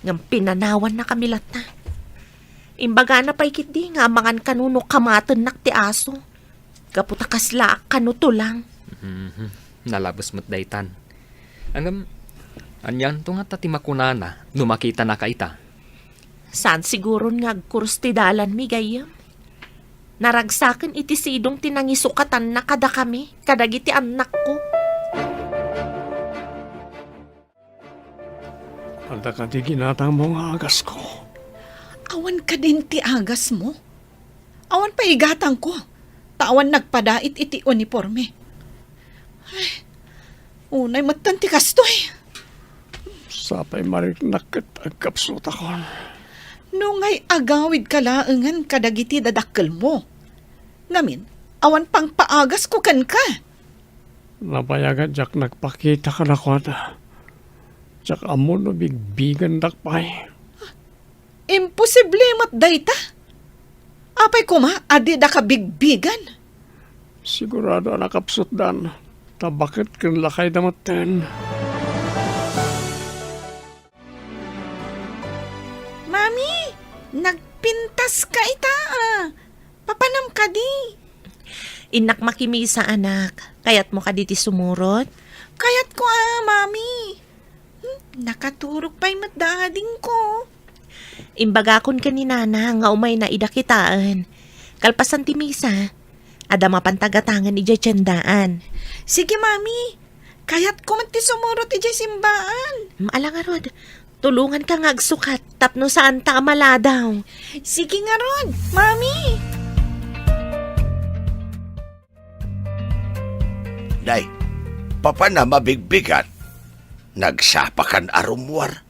Ngam pinanawan na kami lata. Imbaga na pa'y kiti nga mangan kanuno kamaten nak ti aso. Kaputakas laak kanuto lang. Nalabos mo't daytan. Anyan to nga tati makunana, numakita na kaita. Saan siguro nga agkurstidalan mi gayam? Naragsaken iti sidong tinangisukatan na kada kami, kadagiti anak ko. Anda ka di ginatang mga agas ko. Awan ka din ti agas mo. Awan pa igatang ko. Tawan nagpadait iti uniforme. Ay, unay matan ti kastoy. Sapay mariknakit ang kapsot ako. Nungay agawid kalaengan kadagiti dadakkel mo. Ngamin, awan pang paagas ko kan ka. Napayagan jak nagpakita ka na ko na. Jak amo no bigbigan dakpay. Imposible mat dayta. Apay ko ma, adi da ka bigbigan. Sigurado nakapsot dan. Tabakit kan lakay damaten. Mami, nagpintas ka ita. Papanam ka di. Inak makimisa anak, kayat mo ka diti sumurot? Kayat ko mami. Nakaturog pa'y matdading ko. Imbagakon ka ni nana nga umay na idakitaan. Kalpasan ti misa, ada mapantagatangan ijay tiyandaan. Sige mami, kayat ko man ti sumurot ijay simbaan. Maala nga rod, tulungan ka nga agsukat tapno saan ta amaladaw. Sige nga ron, mami. Nay, papa na mabigbigat. Nagsapakan arumwar.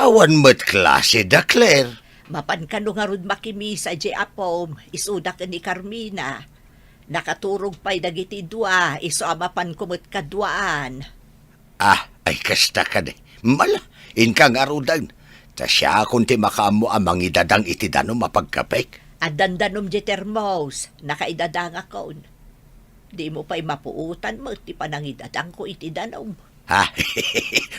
Awan mo't klase da, Claire. Mapan ka no nga rod makimisa di apom, isuda ka ni Carmina. Nakaturog pa'y dagiti dua, iso amapan kumot kaduaan. Ay kasta ka de. Mala, inkang arudan. Ta siya kung ti makamo amang idadang iti danom mapagkapek. At dandanom di termos, nakaidadang akon. Di mo pa'y mapuutan mo, ti panangidadang ko iti danom. Ha?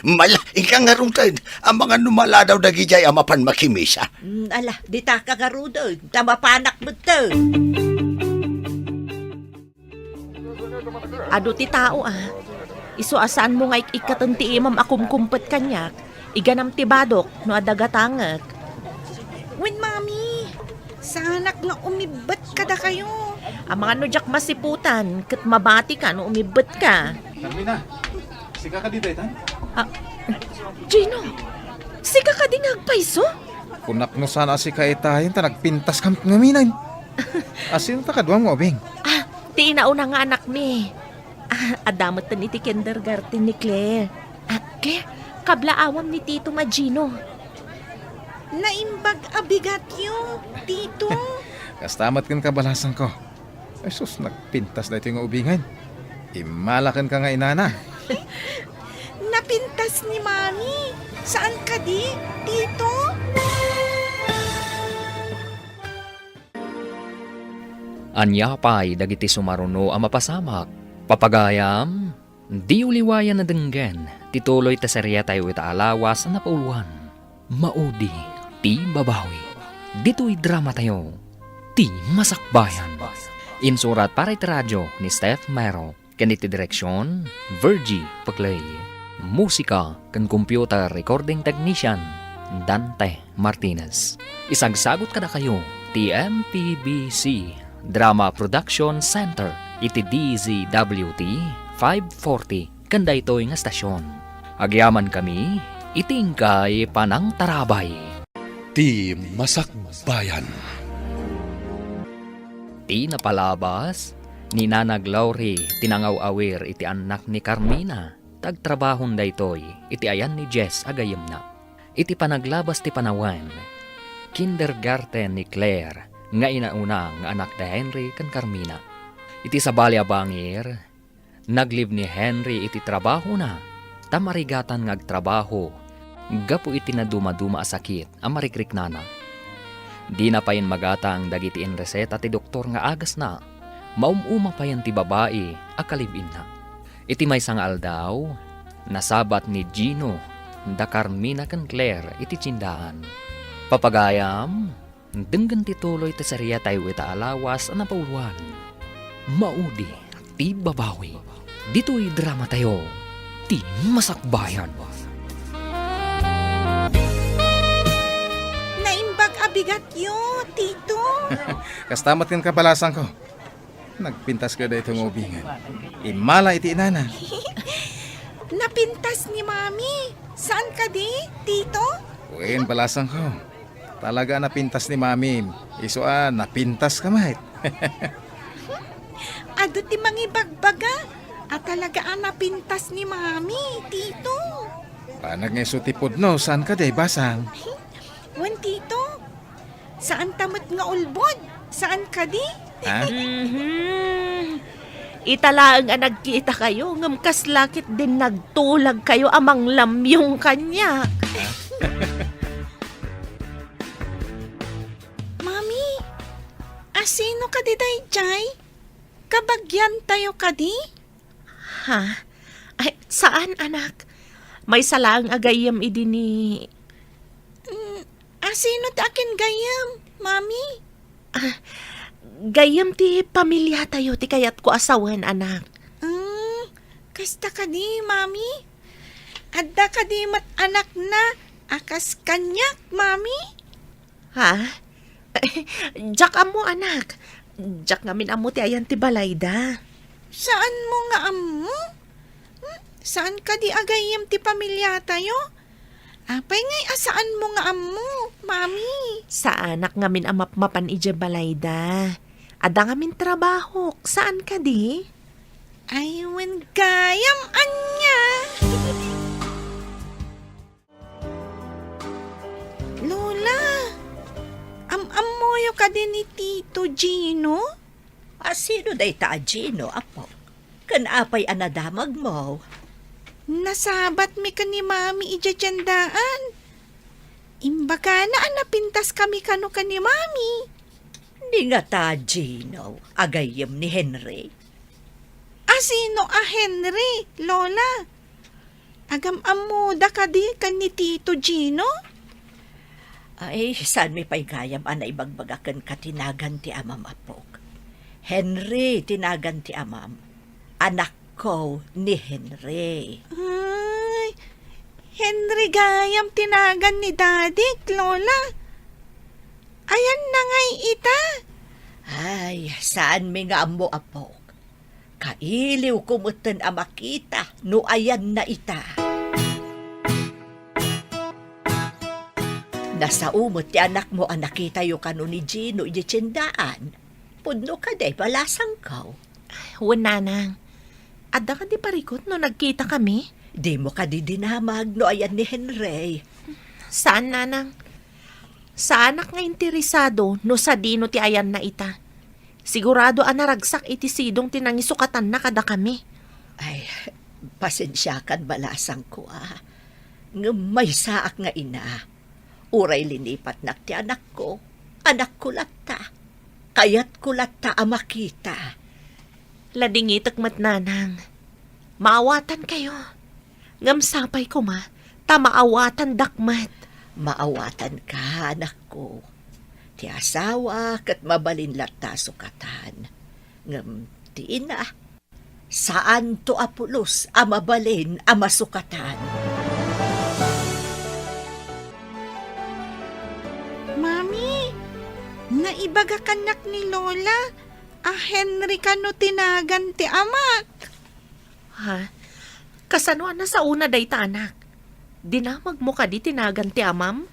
Mala, ika nga rungtad. Ang mga numala daw dagijay amapan makimisa. Ala, di ta kagarudod, tamapanak mo to. Ado ti tao Isu asaan mo nga ikatan ti imam akumkumpet kanyak. Iganam ti badok no adagatangak. Wen, Mami, sanak nga umibat kada kayo. Ang mga nojak masiputan, kat mabati ka no umibet ka. Carmina, sika ka di daytan? Gino, siga ka din agpaiso? Kunak no sana si kaitahin ta nagpintas kam ngaminan. Asin ta kadwang mo, Bing? Ti inauna nga anak ni. Adamot ni ti kindergarten ni Claire. Claire, kablaawam ni Tito Magino. Naimbag abigat yo, Tito. Kastamat kan kabalasan ko. Ay sus, nagpintas na ito yung ubingan. Imalakan ka nga inana. Napintas ni Mami. Saan ka di, Tito? Anya pa'y dagiti sumaruno ang mapasamak. Papagayam, di uliwayan na denggen, tituloy ta serya tayo itaalawas na napauluan. Maudi, ti babawi. Dito'y drama tayo, ti masakbayan. Insurat para iti radyo ni Steph Mero, kaniti direksyon, Virgie Paglay. Musika kan computer recording technician, Dante Martinez. Isagsagot kada kayo, ti MPBC Drama Production Center, iti DZWT 540, kanda ito'y nga stasyon. Agyaman kami, itingkay panang tarabay. Ti Masakbayan. Ti napalabas, ni Nanag Lauri tinangaw-awir iti anak ni Carmina, tagtrabahon da ito'y, iti ayan ni Jess agayem na. Iti panaglabas ti panawan, kindergarten ni Claire, nga inauna nga anak ni Henry kan Carmina. Iti sa bangir, naglive ni Henry iti trabaho na, tamarigatan nga agtrabaho, gapu iti na dumaduma sakit, ang marikrik nana. Di na payin magatang dagiti in reseta ti doktor nga agas na, maumuma payan ti babae, akalibin na. Iti may sangal daw, nasabat ni Gino, da Carmina kan Claire iti tsindahan. Papagayam, denggan tituloy ti serya tayo itaalawas na pauluan. Maudi, ti babawi. Dito'y drama tayo, ti masakbayan. Naimbag abigat yo, Tito. Kastamat kan kabalasan ko. Nagpintas ka da itong ubingan. Imala iti inana. Napintas ni Mami. Saan ka di, Tito? Uwin, balasan ko. Talaga napintas ni Mami. Iso napintas ka mahit. Ado ti mangibagbaga. At talaga napintas ni Mami, Tito. Panag nga sutipod no, saan ka day basang? Wan, Tito. Saan tamat nga ulbod? Saan ka di? Ha? Italaang ang nagkita kayo, ngam kaslakit din nagtulag kayo amang lamyong kanya. Mami, asino ka di day, Jay? Kabagyan tayo ka di? Ha? Ay, saan anak? May salaang agayam idi ni... Asino ti akin gayam, Mami? Gayam ti pamilya tayo, ti kayat ko asawan anak. Kasta ka di, Mami? Adda ka di mat anak na, akas kanyak, Mami? Ha? Jak amo anak. Jak ngamin amo ti ayan ti balayda. Saan mo nga amo? Saan ka di agayam ti pamilya tayo? Apay ngay asaan mo nga amo, Mami? Sa anak ngamin amap-mapan ije balayda. Ada ngamin trabaho. Saan ka di? Ay, wen gayam anya. Lola, am-amoyo ka din ni Tito Gino? Asino day ta, Gino, apo? Kanapay anadamag mo. Nasabat mi ka ni Mami ija tiyandaan. Imbaga na napintas kami kano ka ni Mami. Ni nga ta, Gino, agayem ni Henry. Sino Henry, Lola? Agam amuda ka di kan ni Tito Gino? Ay, saan mi pa'y gayam ana ibagbagakan katinagan ti amam apok. Henry, tinagan ti amam. Anak ko ni Henry. Ay, Henry gayam tinagan ni Daddy, Lola. Ayan na ngay ita. Ay, saan mi nga amo apok? Kailiw kumutan a makita, no ayan na ita. Nasa umot ti anak mo ang nakita yung kano ni Gino iti tsindaan. Pudno ka day, balasang kaw. Wala nang. Adda ka di parikot no nagkita kami? Di mo ka di dinamag no ayan ni Henry. Saan, nanang? Sa anak nga interesado no sa dino ti ayan na ita. Sigurado naragsak iti sidong tinangisukatan na kada kami. Ay, pasensya kan balasang ko Nga may saak nga ina. Uray linipat nak ti anak ko. Anak ko latta. Kayat ko latta makita. Ladingitak mat nanang. Maawatan kayo. Ngamsapay ko tamaawatan dakmat. Maawatan ka, anak ko. Ti asawa kat mabalin latta sukatan. Ngam ti ina. Saan to apulos mabalin masukatan? Mami, naibaga kanak ni Lola. Henry kano tinagan ti amak. Ha? Kasanuan na sa una day ta anak? Dinamag mo ka di tinagan ti amam?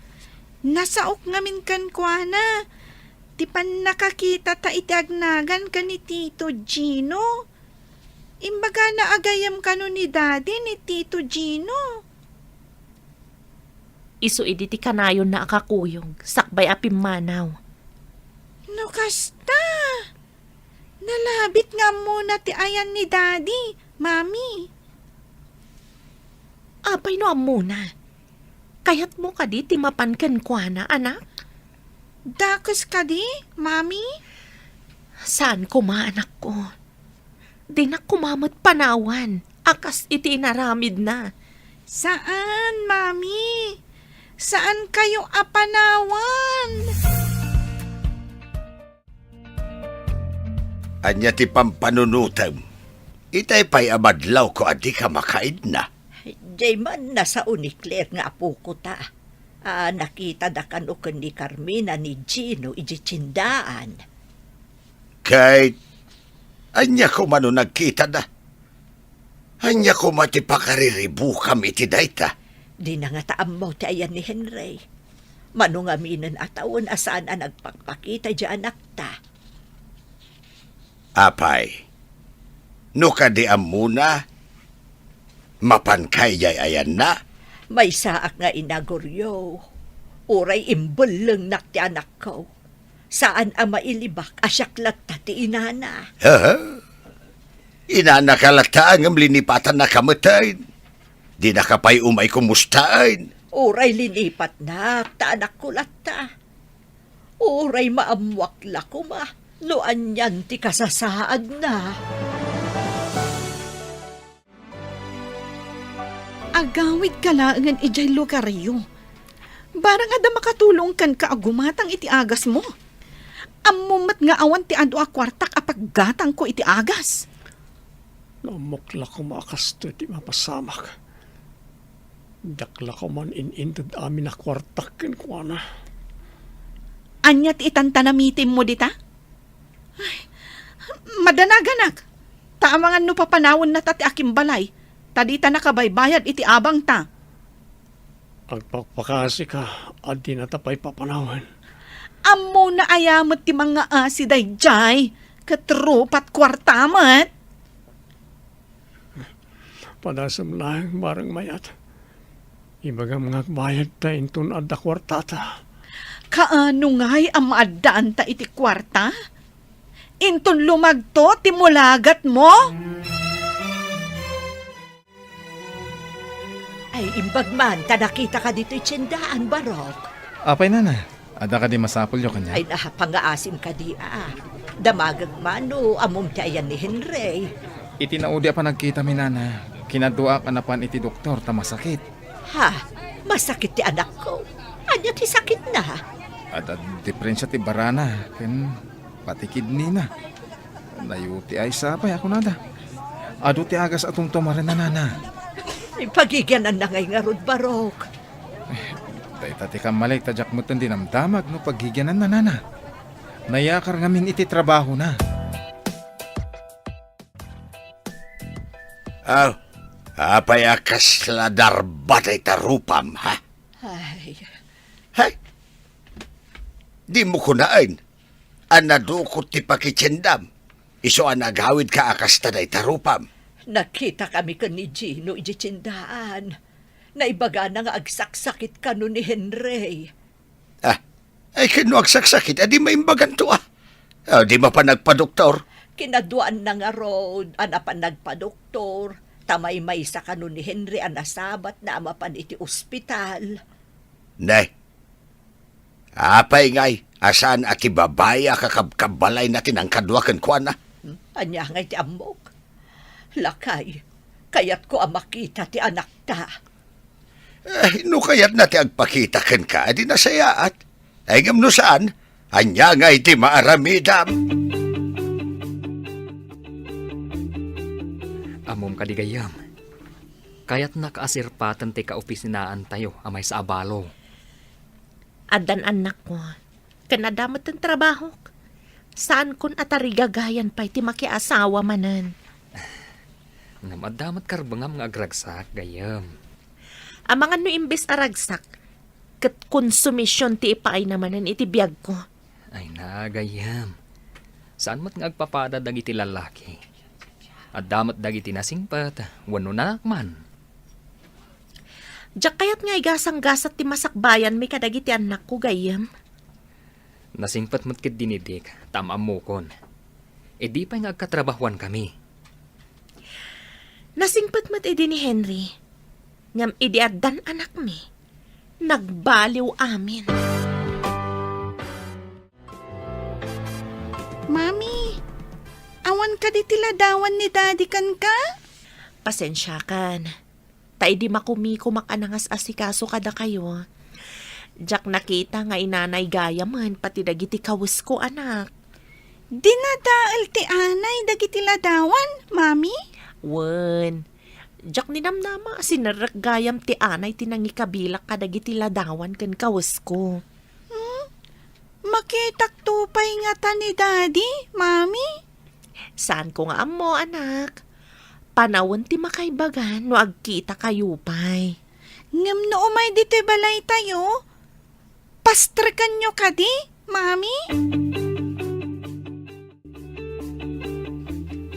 Nasaok ngamin kan kwa na. Ti pan nakakita ta itiagnagan ka ni Tito Gino. Imbaga na agayam kano ni Daddy ni Tito Gino. Isu idi ti kanayon na akakuyog. Sakbay apim manaw. No kasta. Nalabit nga muna ti ayan ni Daddy, Mami. Apay no muna. Kayat mo ka di timapankan kwa na, anak? Dakos ka di, Mami? Saan ko anak ko? Di na kumamat panawan. Akas iti inaramid na. Saan, Mami? Saan kayo apanawan? Anya ti pampanunutam. Itay pa'y amadlaw ko adi ka makaid na. Jayman nasa unikler nga apo ko ta. Nakita da kan uken ni Carmina ni Gino iji tsindaan. Kahit anya ko mano nagkita da. Anya ko mati pakariribu kami ti dayta. Di na nga taam mo ti ayan ni Henry. Manong aminan atawon asaan nagpakpakita di anak ta. Apay, no kadiam muna, mapankay jay ayan na. May saak nga inagoryo. Uray imbeleng nak ti anak ko. Saan mailibak asyaklat ta ti inana. Inanakalagtaan ng linipatan na kamatayin. Di na kapay umay kumustaan. Uray linipat nak ta anak ko latta. Uray maamwak lakuma. Noan yan ti kasasaad na. Agawid ka laangan ijay lugaryo. Barang ada makatulong kan kaagumatang iti agas mo. Amumat nga awan ti ado a kwartak apaggatang ko iti agas. Namukla ko makasto ti mapasamak. Dakla ko man inintad amin na kwartakin ko na. Anya ti itantanamitin mo dita? Ay, madanaganak. Taamangan no papanawon na tati aking balay. Tadita nakabaybayad iti abang ta. Agpakpakasi ka, adi na tapay papanawan. Amo na ayamot ti mga asiday jay. Katrupat kwartamat. Padasam lang barang mayat. Ibaga mga bayad ta intun adda kwartata. Kaano nga'y ang maadaan ta iti kwarta? Inton lumagto ti mulagat mo? Ay imbag man, ta nakita ka dito'y tsindaan, Barok. Apay na. Ada ka di masapol yo kanya. Ay pangaasim ka di Damagag mano, amom ti ayan ni Henry. Itinaudi pa nagkita mi nana. Kinadua ka na pan iti doktor ta masakit. Ha? Masakit ti anak ko. Anya ti sakit na. At diferensya ti barana. Ken pati kidney na. Nayuti ay sapay ako nada. Ado ti agas atong tumaran na nana. Pagigyanan na ngay nga rod barok. Tati ka malay tadyak mo din dinamdamag no paghigyanan na nana. Nayakar ngamin iti trabaho na. Apay akas ladar batay tarupam, ha? Ay, Hay? Di mo kunain. Anadukot ti pakitsendam. Iso anagawid ka akas taday tarupam. nakita kami ka ni Gino ijitsindaan. Naibaga na nga agsaksakit ka no ni Henry. Ay kinuagsaksakit, adi maimbagan to di ma pa nagpa-doktor. Kinaduan na nga road, anapan nagpa-doktor. Tamay may sa ka no ni Henry anasabat na amapan iti ospital. Nay, apay ngay, asan ati babaya kakabkabalay natin ang kadwakan ko na. Anya nga iti amok. Lakay, kayat ko amakita ti anak ta. No kayat nati agpakita ken ka, di nasayaat. Ay ngam no saan, anya nga iti maaramidam. Amom kadigayam. Kaya't nakaasirpatan ti kaopisinaan tayo amay sa abalo. Adan anak ko, kanadamot ang trabaho. Saan kun atarigagayan pa iti makiasawa manan? Namadamat karbangam nga agragsak, gayam. Ang mga no imbes aragsak, kat konsumisyon ti ipaay namanan iti biyag ko. Ay na, gayam. Saan mo't nga agpapada dagiti lalaki? At damat dagiti nasingpat, wano na nakman. Diyak kayat nga igasang-gasat ti masakbayan may kadagiti anak ko gayam. Nasingpat mo't kit dinidik, tamam mo kon. E di pa nga agkatrabahuan kami. Nasingpat mat edi ni Henry. Ngam idi addan anak mi. Nagbaliw amin. Mami, awan ka di tiladawan ni daddy kan ka? Pasensya kan. Ta di makumiko makanangas asikaso kada kayo. Diyak nakita nga inanay gaya man pati dagiti kawis ko anak. Dinadaal ti anay dagiti ladawan, mami? Wen. Diyak ninamnama sinarak gayam ti anay tinangikabilak kadagiti ladawan kan kawis ko. Makitak tupay nga ta ni daddy, mami? Saan ko nga amo anak? Panawon ti makaibagan no agkita kayo pay. Ngam no umay dito balay tayo? Pastrikan nyo ka di, mami?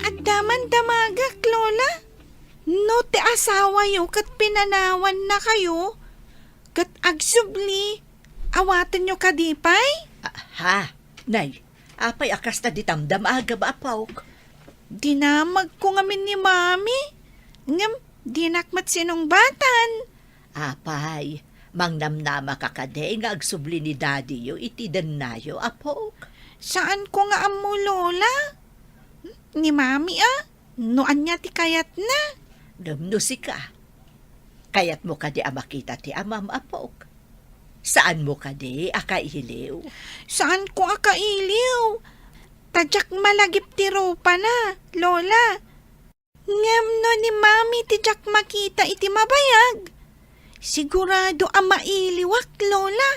At daman damagak, lola. No ti asawa yo kat pinanawan na kayo. Kat agsubli, awatan nyo ka di pay? Ha? Nay, apay akas na ditamdam aga ba apawk? Dinamag ko ngamin ni mami. Ngam, dinakmat sinong batan. Apay, mangnamnama ka kade nga agsubli ni daddy yo iti nayo apawk. Saan ko nga amo, lola? Ni mami noan niya ti kayat na. Gamnusi ka. Kayat mo kade amakita ti amam apawk. Saan mo kade akailiw? Saan ko akailiw? Tadyak malagip ti ropa na, lola. Ngam no ni mami tijak makita iti mabayag. Sigurado mailiwak, lola.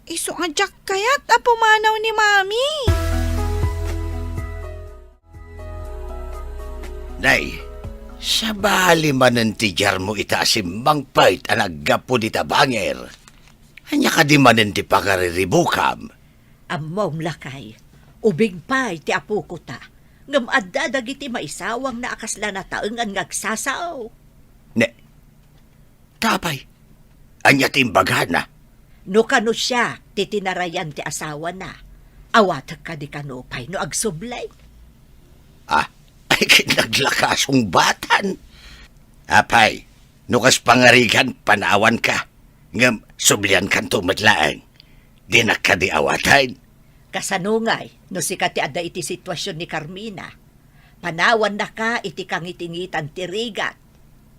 Iso ajak kayat apumanaw ni mami. Nay, sa bali manan ti jar mo itaasim mangpait anaggapo di tabanger. Anya ka di manan ti pakariribukam. Amom lakay. Ubing pay ti apo ko ta. Ngam adda dagiti maisawang na akasla na taengan ngagsasaw. Ne, tapay, anya timbaga na. No kano siya, titinarayan ti asawa na. Awat ka di kano pay no agsublay. Ay kinaglakasong batan. Apay, nukas pangarigan panawan ka. Ngam, sublian kan tumatlaang. Di na ka di awatan. Kasanungay, no si kati ada iti sitwasyon ni Carmina. Panawan na ka iti kangitingitan ti rigat.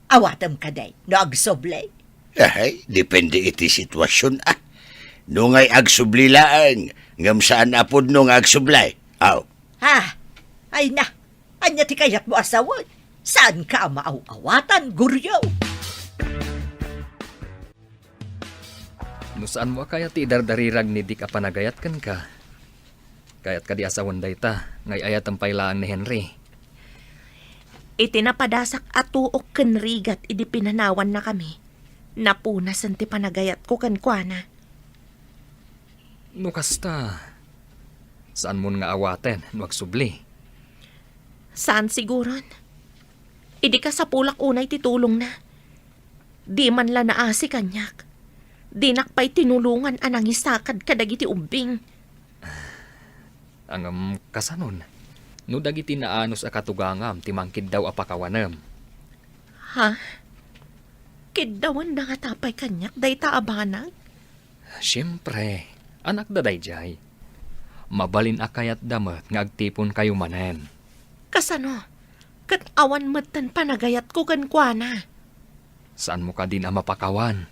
Awatam ka day, no agsoblay. Ay, depende iti sitwasyon Nungay agsublilaan, ngam saan apod nung agsublay. Aw, Ha? Ay na, anya ti kayat mo asawan. Saan ka maaw-awatan, guryo? No saan mo kaya ti dardarirag ni di ka panagayat kan ka? Kayat ka di asawan dayta, ngay ayat ang pailaan ni Henry. Iti napadasak atuok ken rigat idi pinanawan na kami. Napunasan ti panagayat ko kan kuana. No kasta, saan mo nga awaten, wag subli? Saan siguron? Idi ka sa pulak unay titulong na. Di man la naasi kanyak. Di nakpay tinulungan anang isakad kadagiti umbing. Ang kasanon, no dagiti naanos a katugangam, timangkid daw apakawanam. Ha? Kiddawan na nga tapay kanyak, day taabanag? Siyempre, anak da dayjay. Mabalin akayat damat nga agtipon kayo manen. Kasano? Kat awan matan panagayat ko kan kuana. Saan mo ka din ang mapakawan?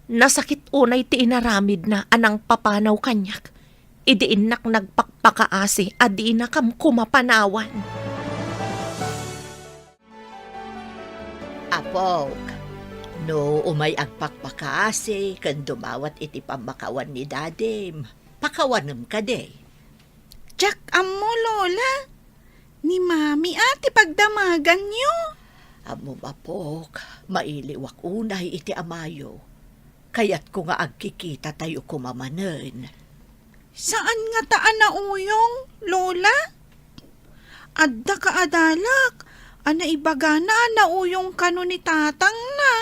Nasakit unay ti inaramid na anang papanaw kanyak. Idiinak nagpakpakaasi adi na kam kumapanawan. Apog, no umay agpakpakaasi kan dumawat iti pamakawan ni Dadim. Pakawanam ka day. Jack, amo, Lola. Ni Mami ati pagdamagan niyo. Amo mapog, mailiwak unay iti amayo. Kayat ko nga agkikita tayo kumamanen. Saan nga taan na uyong, Lola? Adda ka adalak. Ana ibagana na uyong kano ni tatang na.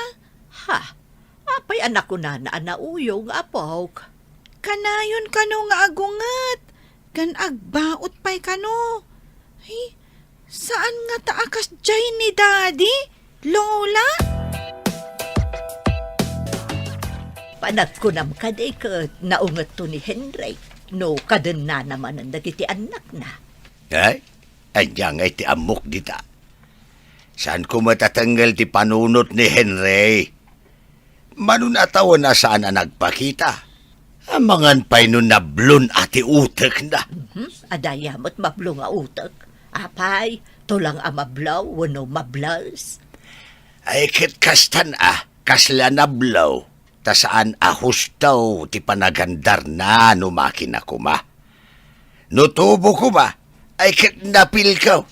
Ha? Apay anak ko na nauyong, apog. Kanayon kano nga agungat. Kan agbaot pa'y kano. Ay, saan nga taakas jay ni Daddy, Lola? Panagkunam ka day ka naungat to ni Henry. No, kaden na naman ang dagiti anak na. ay, anyang ay ti amok dita. Saan ko matatanggal ti panunot ni Henry? Manunatawa na saan na nagpakita. Amangan pa'y nun nablon ati utek na. Adayamot mablo nga utak. Apay, tulang amablaw, wano mablas. Ay kit kastan kasla nablaw. Ta saan ahustaw ti panagandar na numakin ako ma. Nutubo ko ba? Ay kit napilkaw.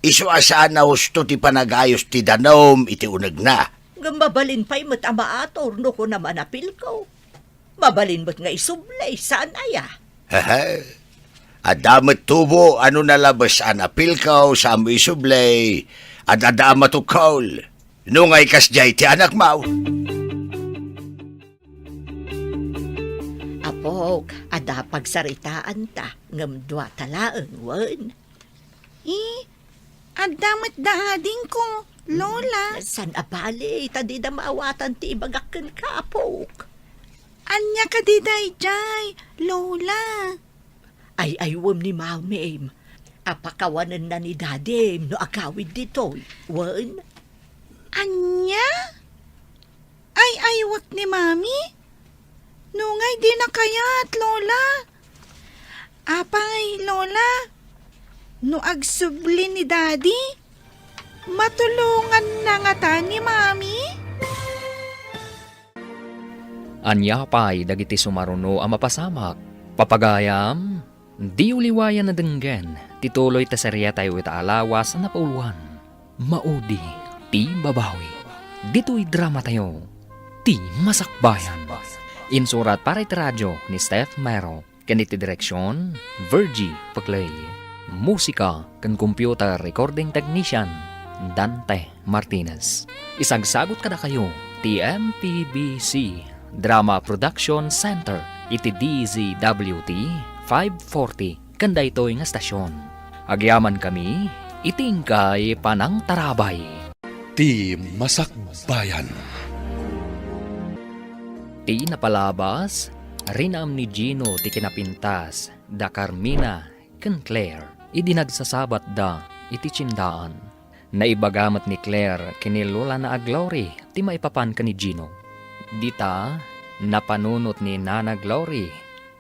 Isu asaan na husto ti panagayos ti danom iti unag na. Gambabalin pa'y mat amaator no ko naman apil ko. Mabalin mo't nga isublay, saan aya? Haha. Adamat tubo, ano nalabas anapil kaw, sa mo isublay, at adamat ukaw. Nung ay kasjay ti anak mau. Apog, ada pagsaritaan ta, ngamdwa talaang wan. Adamat daading ko, Lola. San abali, tadi na maawatan ti ibagakan ka, apog. Anya ka di dayjay, Lola. Ay aywam ni Mamim. Apakawanan na ni Dadim no agawid dito. Wan? Anya? Ay aywak ni Mami? Nungay di na kayat, Lola. Apay, Lola. No agsubli ni Daddy, matulungan na nga ta ni Mami? Anya pa'y dagiti sumaruno ang mapasamak. Papagayam, di uliwayan na denggen, tituloy ta serya tayo itaalawas na pauluan. Maudi, ti babawi. Dito'y drama tayo, ti masakbayan. Insurat para iti radyo ni Steph Mero, kaniti direksyon, Virgie Paglay. Musika kan computer recording technician, Dante Martinez. Isagsagot kada kayo, ti MPBC Drama Production Center, iti DZWT 540, kanda ito'y nga stasyon. Agyaman kami, itingkay panang tarabay. Ti Masakbayan. Ti napalabas, rinam ni Gino ti kinapintas, da Carmina, ken Claire, idinagsasabat da, iti tsindaan. Naibagamat ni Claire, kinilola na Glory, ti maipapan ka ni Gino. Dita, napanunot ni Nana Glory,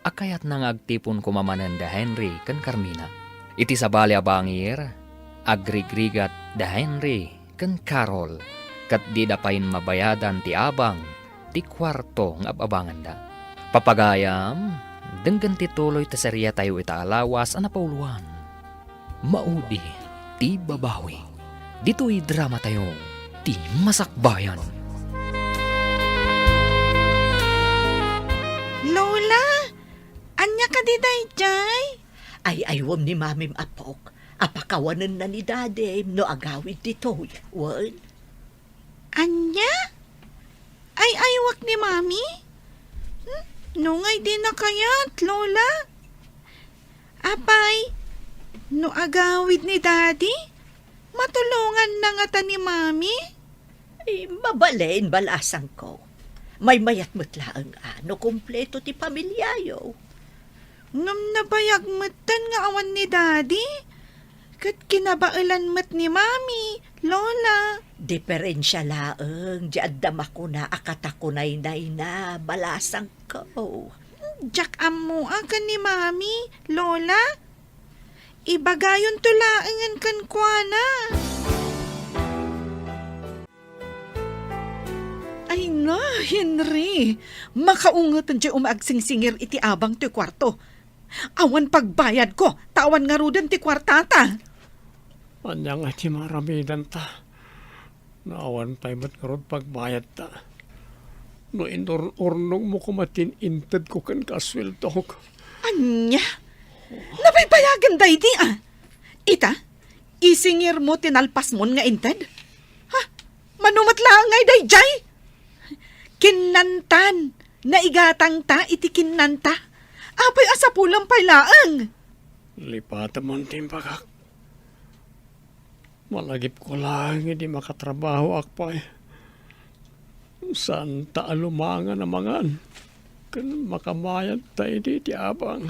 akayat nang agtipon kumamanan da Henry ken Carmina. Iti sabali abangir, agrigrigat da Henry ken Carol, kat di dapain mabayadan ti abang, ti kwarto ng ababangan da. Papagayam, denggan ti tuloy ta serya tayo itaalawas ana pauluan. Maudi, ti babawi. Dito'y drama tayo, ti masakbayan. Lola, anya ka di dayjay? Ay aywam ni mamim apok. Apakawanan na ni dadem no agawid ditoy. Wan? Anya? Ay aywak ni mami? Nungay di na kayat, Lola? Apay, no agawid ni daddy? Matulungan na nga ta ni mami? Ay, mabalain balasang ko. May mayat mutlaang ano, kompleto ti pamilyayo. Ngam nabayag matan nga awan ni daddy? Kat kinabailan mat ni mami, Lola. Diferensya laeng, di addam ako na akatakunay na balasang ko. Jak amo akan ni mami, Lola. Ibagayon tulaangan kan kuana. Ay na, Henry. Makaungatan di umaagsing-singir iti abang ti kwarto. Awan pagbayad ko, tawan nga rudan ti kwartata. Anya nga ti maramidan ta. Naawan tayo ba't karod pagbayad ta. No inurnong mo kumatin inted ko kan kaswelto ko. Anya? Nabaybayagan day di ah. Ita, isingir mo tinalpas mo nga inted? Ha? Manumat lang ngay day jay? Kinantan, naigatang ta iti kinanta. Apay asapulang pailaang. Lipata mo ang timpagak. Malagip ko lang, hindi makatrabaho akpay. Saan ta alumangan na mangan? Kan makamayad tayo di abang.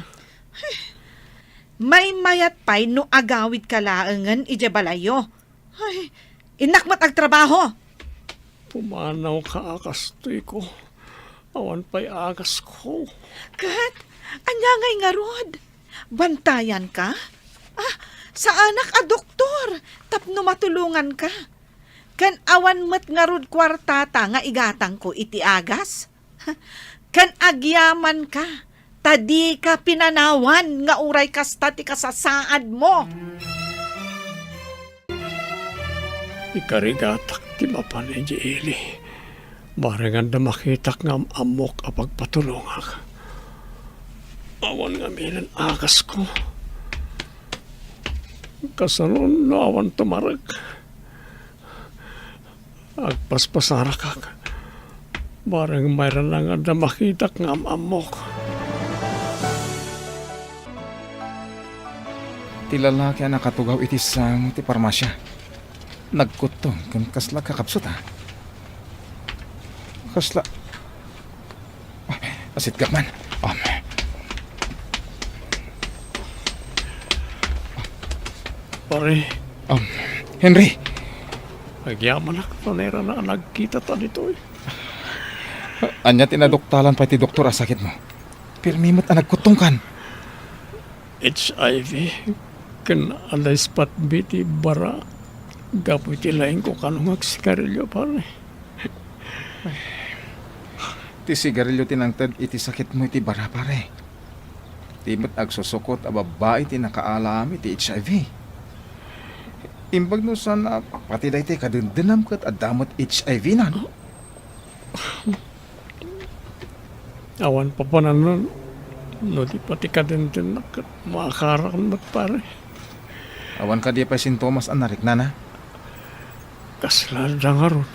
May mayat pay no agawid kalaangan ije balayo. Ay, inakmat ag trabaho. Pumanaw ka akastoy ko. Awan pa'y agas ko. Kat, anya ngay nga rod. Bantayan ka? Ah, sa anak a doktor. Tapno matulungan ka. Kan awan mat nga rod kwartata nga igatang ko iti agas. Kan agyaman ka. Tadi ka pinanawan nga uray kasta ti kasasaad mo. Ikarigatak ti mapanay di ili. Barangan na makitak nga amok a pagpatulungak. Awan nga minan agas ko. Kasanon no awan tumarag. Agpaspasarak ka. Barang mayroon na nga na makitak nga amok. Ti lalaki ang nakatugaw iti sang ti parmasya. Nagkutong kan kasla kakapsot ha. Kasla... asit ka man. Pare, Henry, nagyaman ako panera na nagkita ta dito eh. anya tinadoktalan pa ti doktor asakit mo. Pirmimot ang nagkutong kan. HIV, kan alay spat biti bara. Gapoy tilayin ko kanong sigarilyo pare. Ti sigarilyo tinangtad iti sakit mo iti bara pare. Timot agsusukot a babae ti nakaalami ti HIV. Imbag no sana pati dahi ti kadendendam kat adamot HIV na no? Awan pa pa na nun. No di pati ka din makakarakan ba't pare. Awan ka di pa sintomas anarik na na. Kaslada nga ron.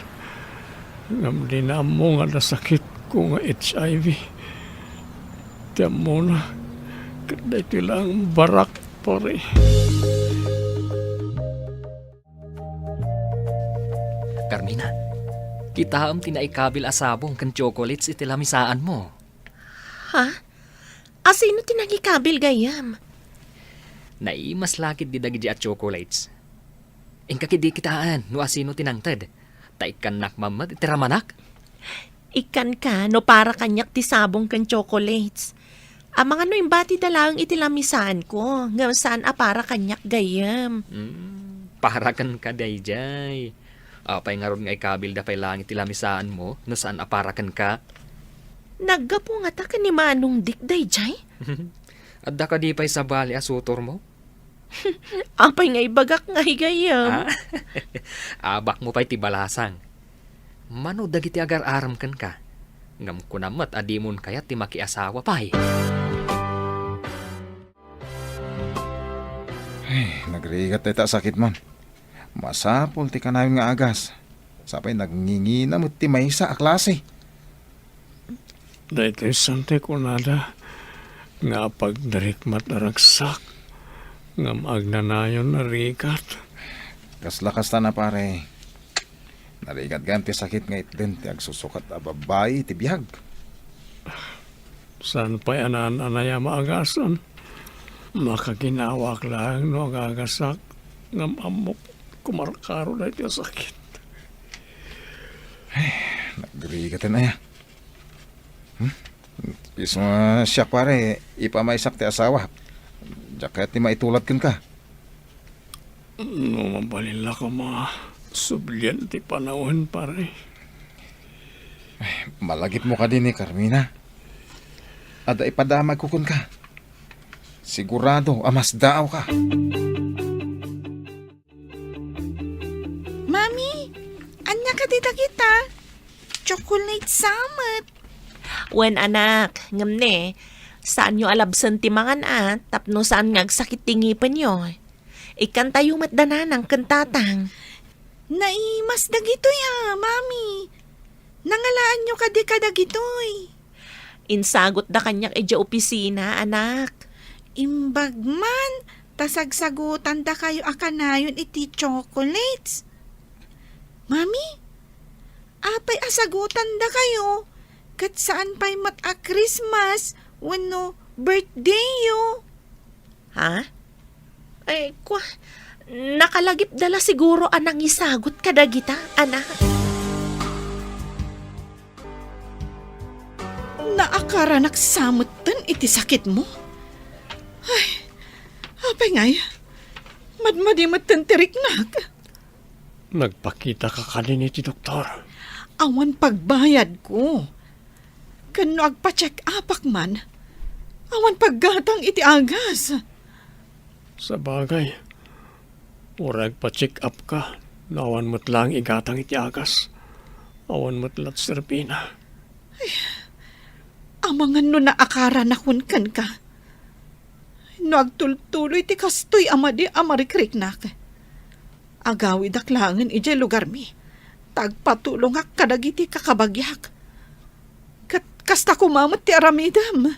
Ngamli na mo nga nasakit ko nga HIV. Tiyan mo na. Kada ito lang barak pare. Carmina, Kita am tinaikabil asabong kan chocolates iti lamisaan mo. Ha? Asino tinagikabil gayam? Naimas lakit di dagi at chocolates. Ingka kidi kitaan no asino tinangted. Taikan nakmamad iti ramanak. Ikan ka no para kanyak ti sabong kan chocolates. Amang ano imbati dalang iti lamisaan ko. Ngam saan para kanyak gayam. Para kan kadayjay. Apay nga ron nga ikabil da pay langit iti lamisaan mo no saan aparakan ka. Naggapo nga ta ka ni Manong Dik dayjay? Adda ka di pay sa bali asutor mo. Apay nga ibagak nga higayam. Abak mo pa'y tibalasang. Mano dagiti agar aram kan ka. Ngam kunamat adimon kayat ti makiasawa pa'y. Nagrigat tayo ta sakit man. Masapol ti kanayon nga agas. Sapay nagngingina mo ti maysa a klase. Dahil sante ko nada nga pagdarikmat aragsak nga magnanayon na rikat. Kaslakas ta na pare. Narigat ganti sakit nga itden ti agsusukat a babae ti biyag. Saan pa yanan anaya maagasan? Makaginawak lang no agagasak nga amok kumarkaro na iti sakit. Nagrigat na ya. Piso siya pare, ipamaysak ti asawa. Jaket ti maitulad kan ka. No mabalila ka mga sublyan ti panahon pare. Malagip mo ka din ni Carmina. Ada ipadamag kukun ka. Sigurado, amas daaw ka. Mami, anya ka dita kita? Chocolate samet. Wen anak, ngam ne, saan nyo alabsan ti mangan at tapno saan ngagsakit tingipan nyo. Ikan tayo matdananang kantatang. Naimas dagitoy ha, mami. Nangalaan nyo kadi ka dagitoy. Insagot da kanyak edya opisina, anak. Imbagman, tasagsagutan da kayo akanayon iti chocolates. Mami, apay asagutan da kayo. Kat saan pa'y mat-a Christmas, wano birthday yo. Ha? Eh, nakalagip dala siguro anang isagot kada kita, anak. Naakara naksamutan iti sakit mo. Ay, apay ngay, madmadimutan tiriknak. Nagpakita ka kanini ti doktor. Awan pagbayad ko. Kano agpa-check upak man, awan paggatang iti agas. Sa bagay, urag pa-check up ka. Nawan mo't lang igatang iti agas. Awan mo't lat serpina. Amangan no naakara na kunkan ka. No agtultuloy ti kastoy amadi amarikrik-nak. Agawid aklangan iti lugar mi. Tagpatulong ak kadagiti kakabagyak. Kasta kumamot ti aramidam.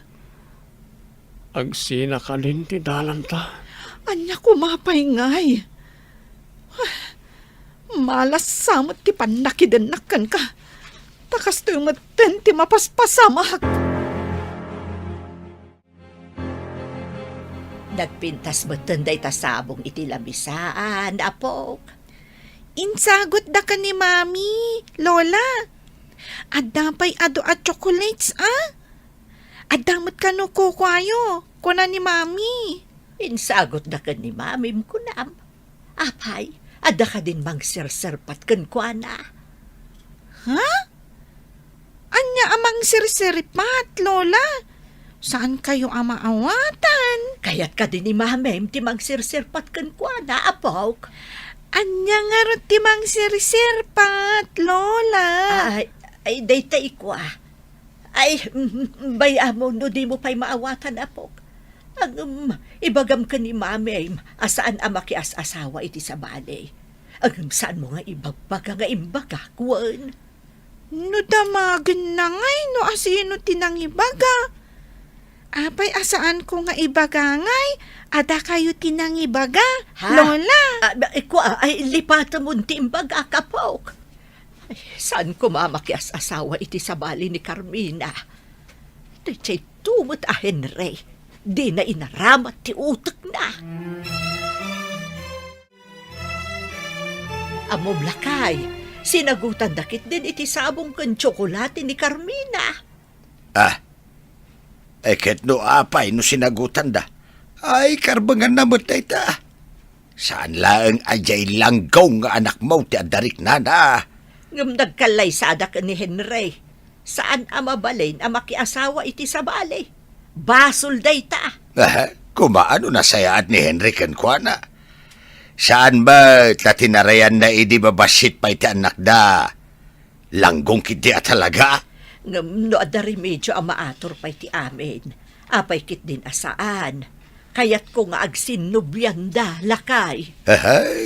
Agsina ka din ti dalanta. Anya kumapay ngay. Malas samot ti panakidenakkan ka. Takas to yung maten ti mapaspasamak. Nagpintas mo tunday tasabong iti lamisaan, apok. Insagot da ka ni Mami, Lola. Adapay ado at chocolates, ah? Adamot ka no kukwayo, kuna ni Mami. Insagot na ka ni mamim kunam. Apay, ada ka din mang sirserpat kan kuana. Ha? Anya amang sirsiripat, Lola? Saan kayo amaawatan? Kaya't ka din ni mamim ti mang sirserpat kan kuana, apok. Anya nga ron ti mang sirsirpat, Lola. Ay, dayta ikwa. Ay, bayamo no di mo pa'y maawatan, apok. Ang ibagam ka ni mamim, asaan amakias asawa iti sa balay. Ang saan mo nga ibagbaga nga imbaga, kuwan. No damagan na ngay, no asino tinangibaga. Apay asaan ko nga ibagangay, ada kayo tinangibaga, Ha? Lola. Ay, lipatan mo ti imbaga, kapok. Saan ko mamakias asawa iti sa bali ni Carmina? Ito'y tumot a Henry. Di na inaramat ti utak na. Amo blakay, sinagutan dakit din iti sabong kan tsokolate ni Carmina. Ket no apay no sinagutan da. Ay, karbangan na mo't ta. Saan lang ajay langgaw nga anak mo ti adarik na na. Ngam nagkalay sa adak ni Henry. Saan amabalin ang makiasawa iti sa bali? Basol day ta. Kumaano na sayaat ni Henry Kenkwana? Saan ba tatinarayan na idi babasit pa iti anak da? Langgong kiti at talaga? Ngam no adari medyo ang maator pa iti amin. Apay kit din asaan. Kayat ko nga agsinubyan da, lakay.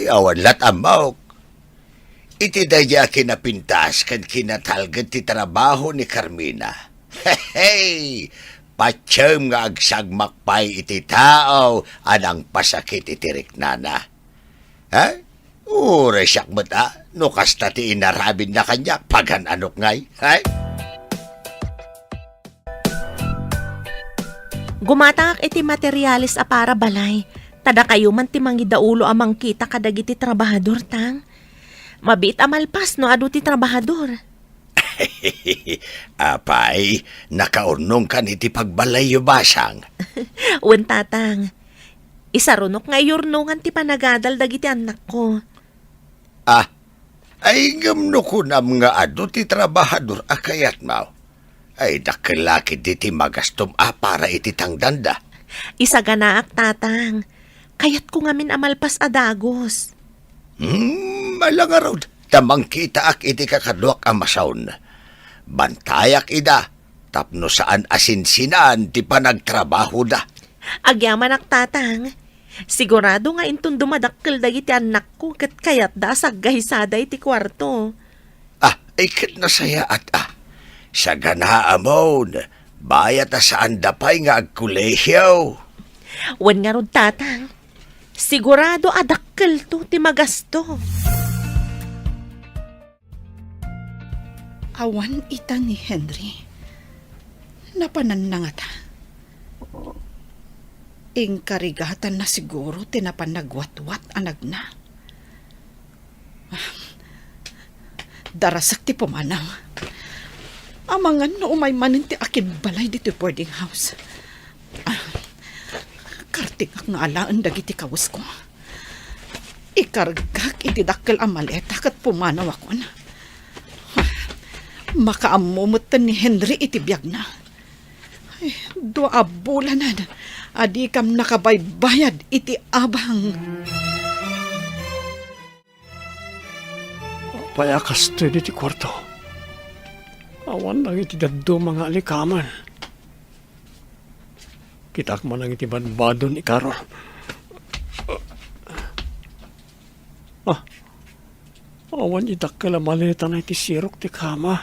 Awan lat amok. Iti daya kinapintas kan kinatalgad ti trabaho ni Carmina. Patsem nga agsagmakpay iti tao anang pasakit iti riknana. Ure siyak mata, no kasta ti inarabin na kanya pagan anok ngay. Gumatak iti materialis a para balay. Tada kayo man ti mangidaulo amang kita kadagiti trabahador tang. Mabit amalpas no adu ti trabahador. Apay, nakaurnong ka iti pagbalayo basang. Wen tatang. Isarunok nga yurnungan ti panagadal dagiti anak ko. Ay ngamno ko nam nga adu ti trabahador akayat mau. Ay dakelaki diti magastom para iti tangdanda. Isa ganaak tatang. Kayat ko ngamin amalpas adagos. Malangarod. Tamang kita ak iti kakadwak amasaon. Bantayak ida. Tapno saan asinsinan ti panagtrabaho da. Agyaman ak tatang. Sigurado nga intun dumadakkel dagiti anak ko ket kayat da saggahisada iti kwarto. Ay ket nasaya at sa ganaa amon, bayat saan dapay nga agkulehyaw. Wen nga rod tatang. Sigurado adakkel to ti magasto. Awan ita ni Henry. Napanan na nga ta. Ingkarigatan na siguro tinapanagwat-wat anag na. Darasak ti pumanang. Amangan no umay manin ti akin balay dito boarding house. Kartik ak nga alaan dagiti kawas ko. Ikargak iti dakkel ang maleta kat pumanaw ako na. Makaamumutan ni Henry iti biyag na. Ay, 2 bulanan. Adi kam nakabaybayad iti abang. Payakas to di ti kwarto. Awan lang iti daddo mga alikaman. Kitak man lang iti banbadon ni Karol. Awan itak ka la maleta na iti sirok ti kama.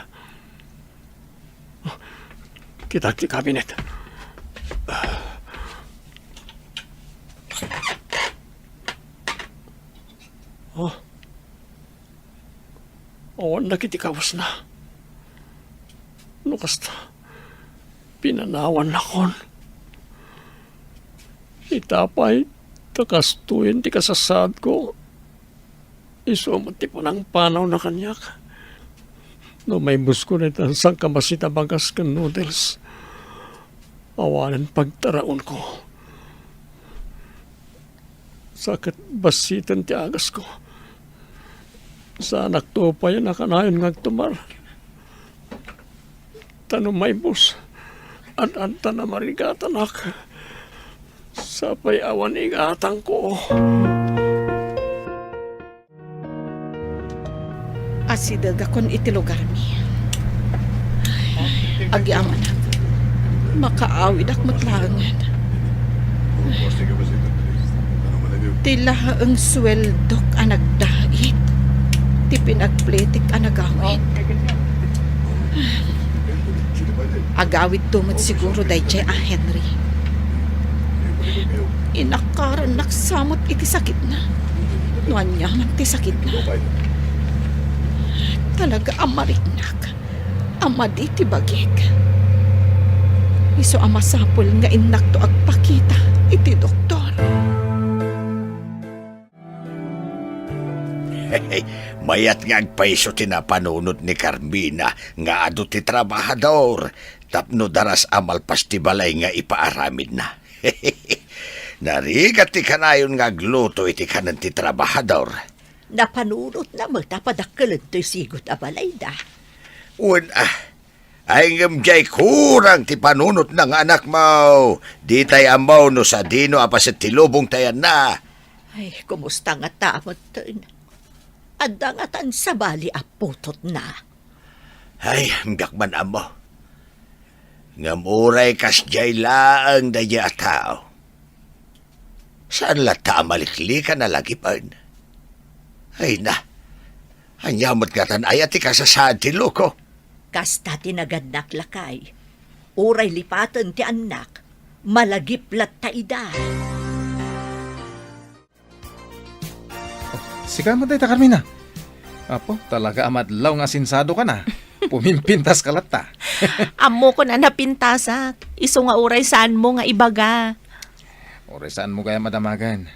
Kitak ti kabinet. Awan na kiti kawas na. No kasta, pinanawan na kon. Itapay, takastuin ti kasasad ko. Isumot ti punang panaw na kanyak. No may busko na itansang kamasita bagas kan noodles. Awanan pagtaraon ko. Sakit basitan ti agas ko. Sa anak to pa yan nakanayon ngagtumar. Tanong may bus. At anta na marigatan ak. Sapay awan igatang ko. Asidag akon iti lugar mi. Agyaman ak. Makaawid ak matlangan. Tila ang sweldok ang nagdait. Ti pinagpletik ang nagawid. Agawid tumot siguro dayjay a Henry. Inakaran naksamot iti sakit na. Nuan niya man ti sakit na. talaga amariknak. Ama di ti bagik. Iso amasapol nga inak to agpakita iti doktor. Mayat nga agpaiso tinapanunot ni Carmina nga ado ti trabahador tapno daras amal pastibalay nga ipaaramid na. Narigat ti kanayon nga agluto iti kanan ti trabahador. Napanunot na magtapadakkalan to'y sigot abalay da. Ay ngamjay kurang ti panunot ng anak mo. Di tay amaw no sa dino apasit ti lubong tayan na. Ay, kumusta nga tamot ton? Adda nga tan sa bali aputot na. Ay, hanggang man amo. Ngamuray kas jay laang daya tao. Saan lata maliklikan na lagi pa? Ay na, anyamot ka tan ayat ti kasasad ti loko. Kasta tinagad lakay. Uray lipatan ti anak, malagiplat ta ida. Sika mo ta Carmina. Apo, talaga amadlaw nga sinsado ka na. Pumimpintas ka lata. Amo ko na napintasak. Iso nga uray saan mo nga ibaga. Oray saan mo kaya madamagan?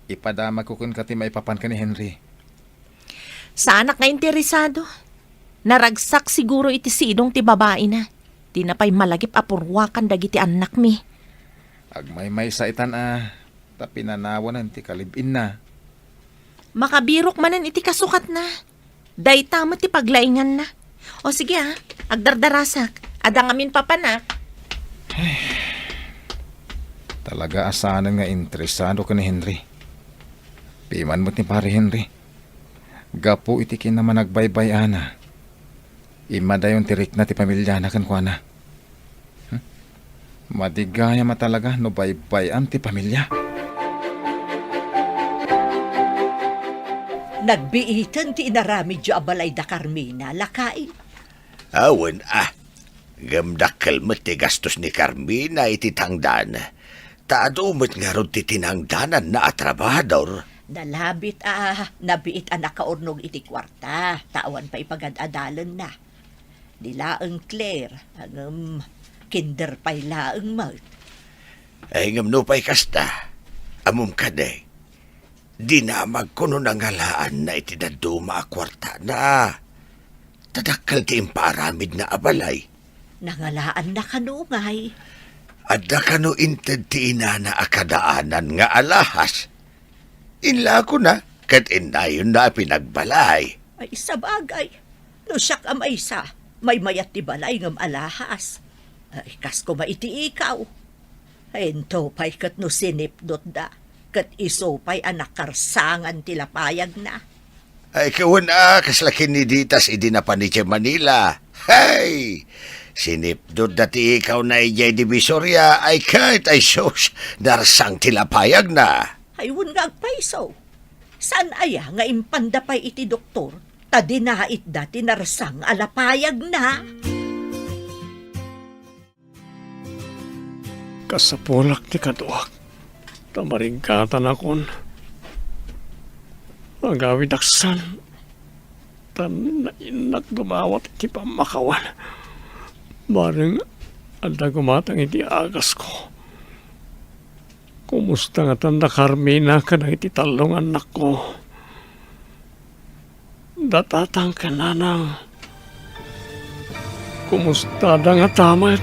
Ipadamag ko kun kati maipapan ka ni Henry. Sa anak nga interesado. Naragsak siguro iti sidong ti babae na. Di na pa'y malagip apurwakan dagiti anak mi. Agmay-may sa itan tapinanawanan ti kalibin na. Makabirok manan iti kasukat na. Day tama ti paglaingan na. O sige agdardarasak. Adang amin papanak. Talaga asanan nga interesado ka ni Henry. Piman mo't ni pare Henry. Gapo iti kin naman nagbaybay ana. Ima dayon tirik na ti pamilya na kan kwa na. Madigaya matalaga no baybayan ti pamilya. Nagbiitan ti inaramid jo abalay da Carmina, lakay. Awan gamdakkel met ti gastos ni Carmina iti tangdan. Taadumot nga ron ti tinangdanan na atrabahador. Nalabit nabiit nakaurnog iti kwarta, tawan pa ipagad-adalan na. Dilaang Claire, hangam kinder pa'y laang mat. Ay ngam pa'y kasta, amum kaday. Di na magkuno ng halaan na itidaduma a kwarta na. Tadakal ti imparamid na abalay. Nangalaan na kanungay. Adda kano inted ti ina na akadaanan nga alahas. Inla ko na, kat inayon na pinagbalay. Ay sabagay, no siyak amay sa, may mayat ti balay ngam alahas. Ay kas ko maiti ikaw. Ay ento pa'y kat no sinipdot da, kat iso pa'y anak karsangan ti lapayag na. Ay kawan kaslakin ni Ditas idi na pa ni Manila. Hey! Sinipdot dati ikaw na ijay divisorya ay kahit ay sos, darsang tilapayag na. Haywon nga agpaiso. Saan aya nga impandapay iti doktor, ta dinait dati narsang alapayag na. Kasapulak ti kaduak. Tamaringkatan akon. Agawid aksan. Tan na inak dumawat iti pamakawan. Bareng anda gumatang iti agas ko. Kumusta nga tanda Carmina ka na iti talong anak ko. Datatang ka nanang. Kumusta da nga tamat?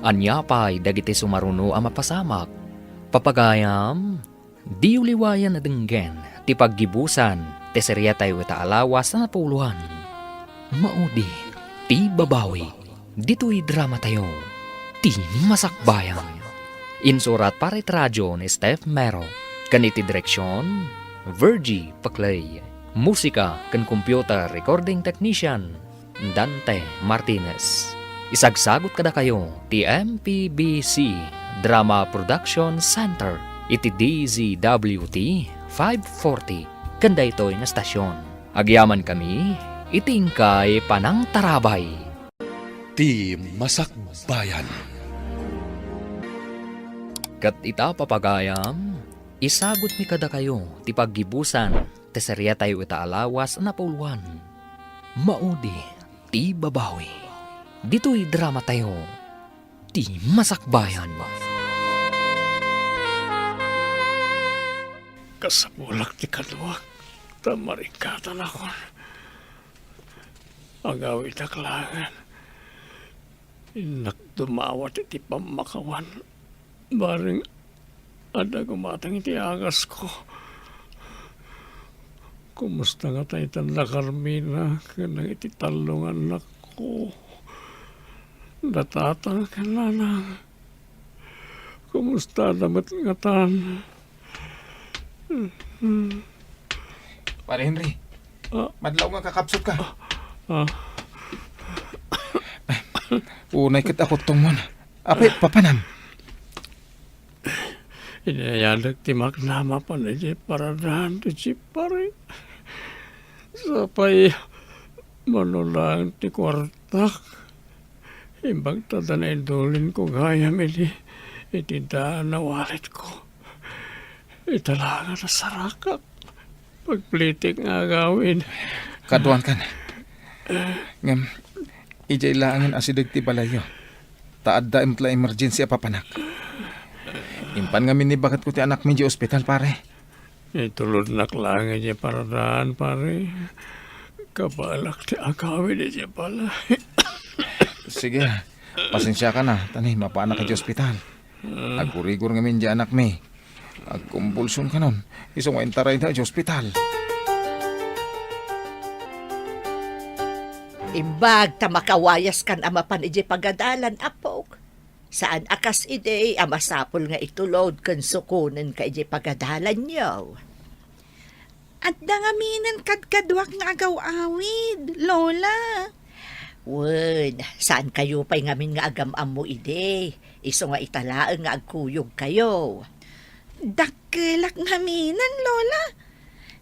Anya pa'y dagiti sumaruno ang mapasamak. Papagayam, di uliwayan na denggen, ti paggibusan, ti serya tayo ita alawas na napuluhan. Maudi, ti babawi, dito'y drama tayo, ti masakbayan. Insurat para radyo ni Steph Mero, kaniti direksyon, Virgie Paclay, musika kan computer recording technician, Dante Martinez. Isagsagot kada kayo, ti MPBC Drama Production Center, iti DZWT 540, kanda ito'y na stasyon. Agyaman kami, itingkay panang tarabay. Ti Masakbayan. Kat ita papagayam, Isagot mi kada kayo, ti paggibusan, ti serya tayo itaalawas na pauluan. Maudi, ti babawi. Dito'y drama tayo, ti masakbayan. Kasabulak ti kaduak, tamarikatan ako. Agaw itaklangan. Inak dumawat iti pamakawan. Baring ada gumatang iti agas ko. Kumusta nga tayo tanda Carmina, kanang iti talungan ako. Datatang kananang. Kumusta damat nga tan? Pare Henry, madlaw nga kakapsot ka. Unay kita ako tong mo na. Apay, papanam. Inayadag ti maknama pa na di paradahan ti si pare. Sapay manulang ti kwartak. Imbang tada na idulin ko gaya mili. Itindaan na walit ko. Italaga na sarakak. Pagplitik nga gawin. Kaduan ka na. Ngam, ijay laangin asidag ti balayo. Taad da imtla emergency apapanak. Impan nga minibakat ko ti anak mi di ospital, pare. Itulod naklangan niya paradaan, pare. Kabalak ti agawin niya pala. Sige, pasensya ka na. Tani, mapaanak ka di ospital. Agurigor nga min di anak mi. Agkumbulsyon ka nun. Isong waintaray na di ospital. Imbag ta makawayas kan amapan ije pagadalan apok. Saan akas ide amasapol nga itulod kan sukunan ka ije pagadalan niyo. At dangaminan kadkadwak nga agaw-awid, Lola. Wen, saan kayo pa'y ngamin nga agam-am mo ide? Iso nga italaang nga agkuyog kayo. Dakkelak ngaminan, Lola.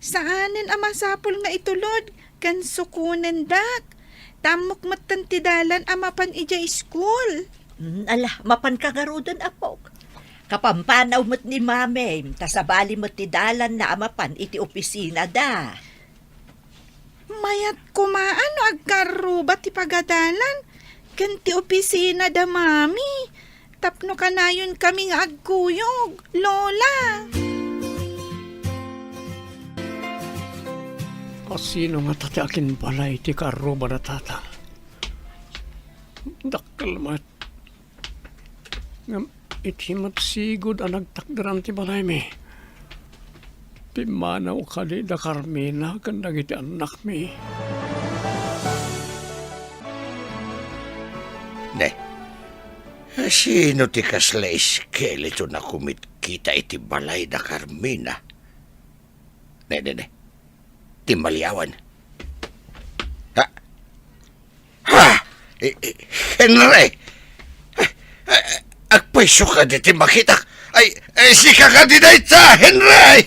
Saanen amasapol nga itulod, kan sukunan dak. Tamok matantidalan amapan ija school. Mapan kagarudan apok. Kapampanaw mo't ni mame, tasabali mo't ti dalan na amapan iti opisina da. Mayat kumaan o agkaruba ti pagadalan. Ganti opisina da mami. Tapno kanayon kami nga agkuyog, Lola. Sino nga tatiakin pala iti karuba na tatang? Dakkel mat. Ngam iti matsigod ang nagtakdaran ti balay mi. Pimanaw ka di da Carmina kandang iti anak mi. Ne, sino ti kasla iskeleto na kumitkita iti balay da Carmina? Ne. Ti Maliawan. Henry! Agpaiso ka di ti makita. Ay, si kakadiday sa Henry!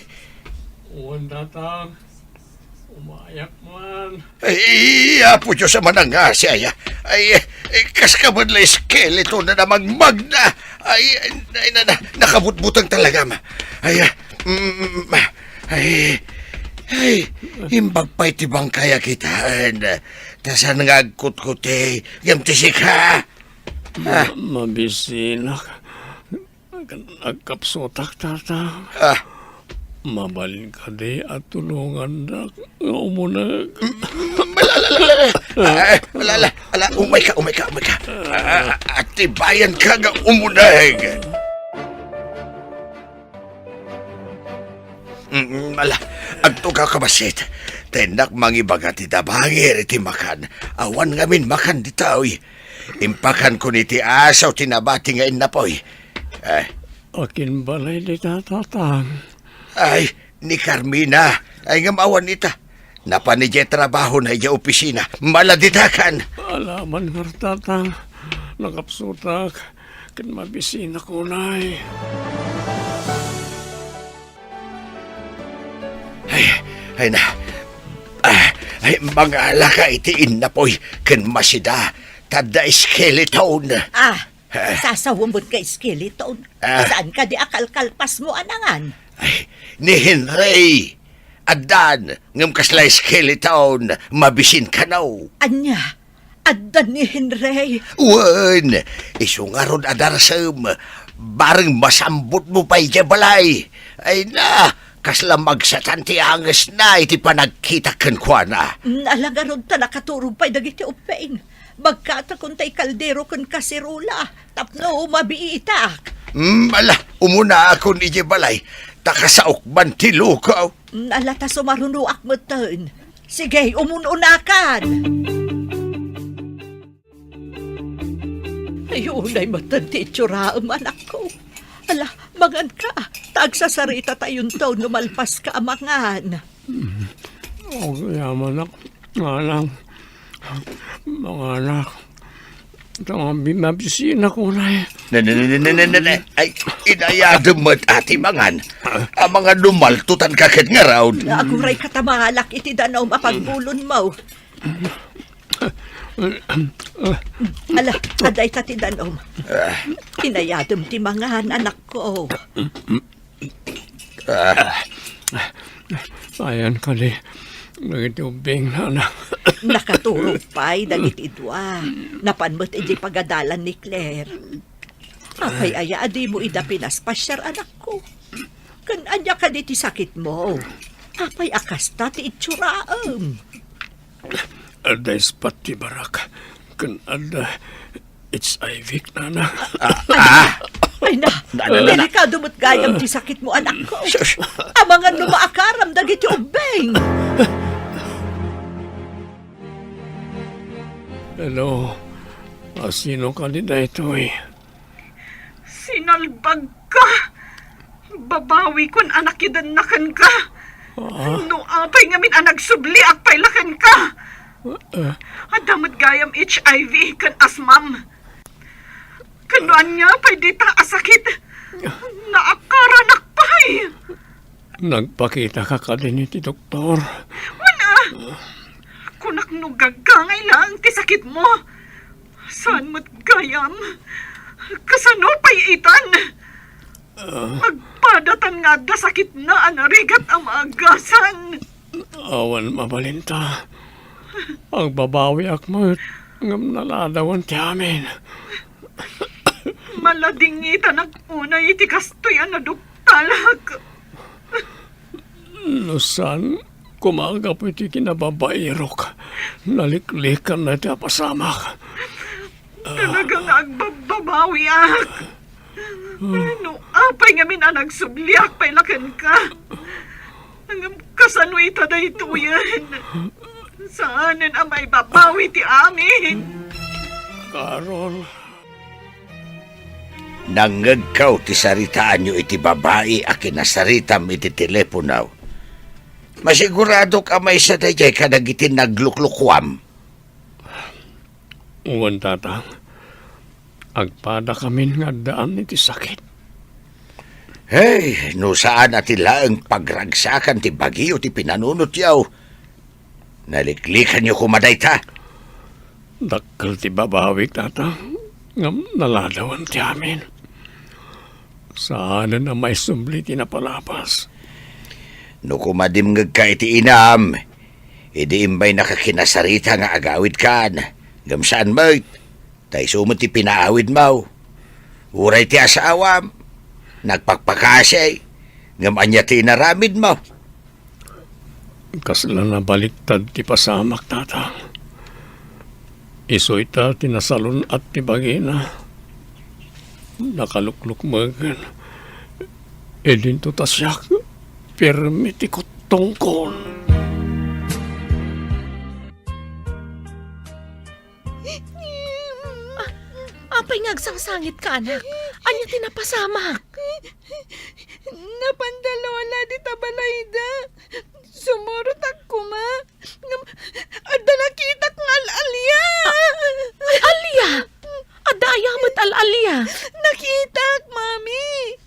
Uwan datang. Umayak man. Ay, apo Diyos sa mananga siya. Ay, kas ka man la skeleto na namang magna. Ay, nakabutbutang talaga ma. Imbag pa'y tibang kaya kita. Tasan nga agkut-kuti. Gamtisik ha. Mabisinak. Nagkapsotak tatang. Mabalin ka di at tulungan na umunag. Umay ka. At tibayan ka nga umunag. Agtugaw ka basit. Tenak mangibaga ti dabangir iti makan. Awan ngamin makan di taoy. Impakan ko ni ti asaw tinabati nga inapoy. Akin balay di tatang. Ay, ni Carmina. Ay ngam awan nita. Napanidya trabaho na iya opisina. Maladitakan. Alaman nga tatang. Nakapsutak. Kan mabisina ko na'y. Ay na. Ay, mga alaka itiin na po'y kan masida. Tada skeleton. Sasawambot ka skeleton. Saan ka di akalkalpas mo anangan? Ay, ni Henry. Adan, ngam kaslay skeleton, mabisin ka naw. Anya, addan ni Henry. Wan, isungaron adarsam, bareng masambot mo pa'y balay. Ay na, kaslamag sa tanti angas na iti panagkita kan kwa na. Alagaron ta nakaturog pa'y dagiti upeng. Magkata kung tay kaldero kan kasirula, tapno mabiitak. Ala, umuna ako ni balay, takasaokban ti lukaw. Alata sumarunuak mo ton. Sige, umununakan. Ayun ay matanti tsuraam anak ko. Ala, mangan ka. Tagsasarita tayong taon numalpas ka amangan. O yaman ako. Mga anak. Ito ang bimabisina ko na eh. Ay, inayadam mo't ati mangan. Ang mga lumaltutan kakit nga raw. Aguray katamalak iti danaw mapagbulon mo. Ala, aday tati danaw. Inayadam ti mangan anak ko. Ayan ka di. Nagitubing na anak. Nakaturog pa'y dagiti dua. Napanmot iti pagadalan ni Claire. Apay aya, adi mo ida pinaspasyar anak ko. Kan anya ka di ti sakit mo. Apay akasta ti itsuraam. Ada ispat ti barak. Kan ada HIV na anak. Ay na, delikado mo't gayam ti sakit mo anak ko. Amangan lumaakaram dagiti ubeng. Hello. Sino ka din na ito eh? Sinalbag ka. Babawi kun anak idanakan ka. No apay ngamin anak subli at pailakan ka. Adamot gayam HIV kan asmam. Kanuan niya pay dita asakit. Naakaranak pay. Nagpakita ka din iti doktor. Wala. Kunak no gagangay lang ti sakit mo. Saan mo't gayam? Kasano pay itan? Magpadatan nga da sakit na anarigat ang maagasan. Awan mabalinta. Ang babawi akmat. Ngam naladawan ti amin. Maladingitan ang una iti kastoyan na duktalag. Lusan, kumaga po iti kinababairok. Naliklikan na iti apasamak. Talagang agbabawi ak. No, apay nga minanag subliak pailakan ka. Hanggang kasano ita na ito yan. Saanan ang may babawi ti amin? Carol. Nangagkaw ti saritaan nyo iti babae a kinasaritam iti teleponaw. Masigurado ka may sa dayay kadag iti nagluklukwam. Uwan tatang. Agpada kami nga daan iti sakit. Hey, no saan atila ang pagragsakan ti bagyo ti pinanunot yaw. Naliklikan nyo kumaday ta. Dakkel ti babawi tatang. Ngam naladawan ti amin. Saan na may sumbli ti napalapas. No kumadimngag ka iti inam, idi imbay nakakinasarita nga agawid kan. Gamsaan mo, tay sumot ti pinaawid mo. Uray ti asawam, nagpakpakasay, ngam anya ti naramid mo. Kasla na baliktad ti pasamak tatang. Isoy ta tinasalon at ti bagina. Nakalukluk magan. Edin to tasyak. Permiti ko tungkol. Apay ngagsangsangit ka, anak. Anya tinapasamak. Napandalola di tabalayda. Sumurot ako ma. Ada nakita kong al-alya. Al-alya? Adaya mo't al-alya. Nakita mami.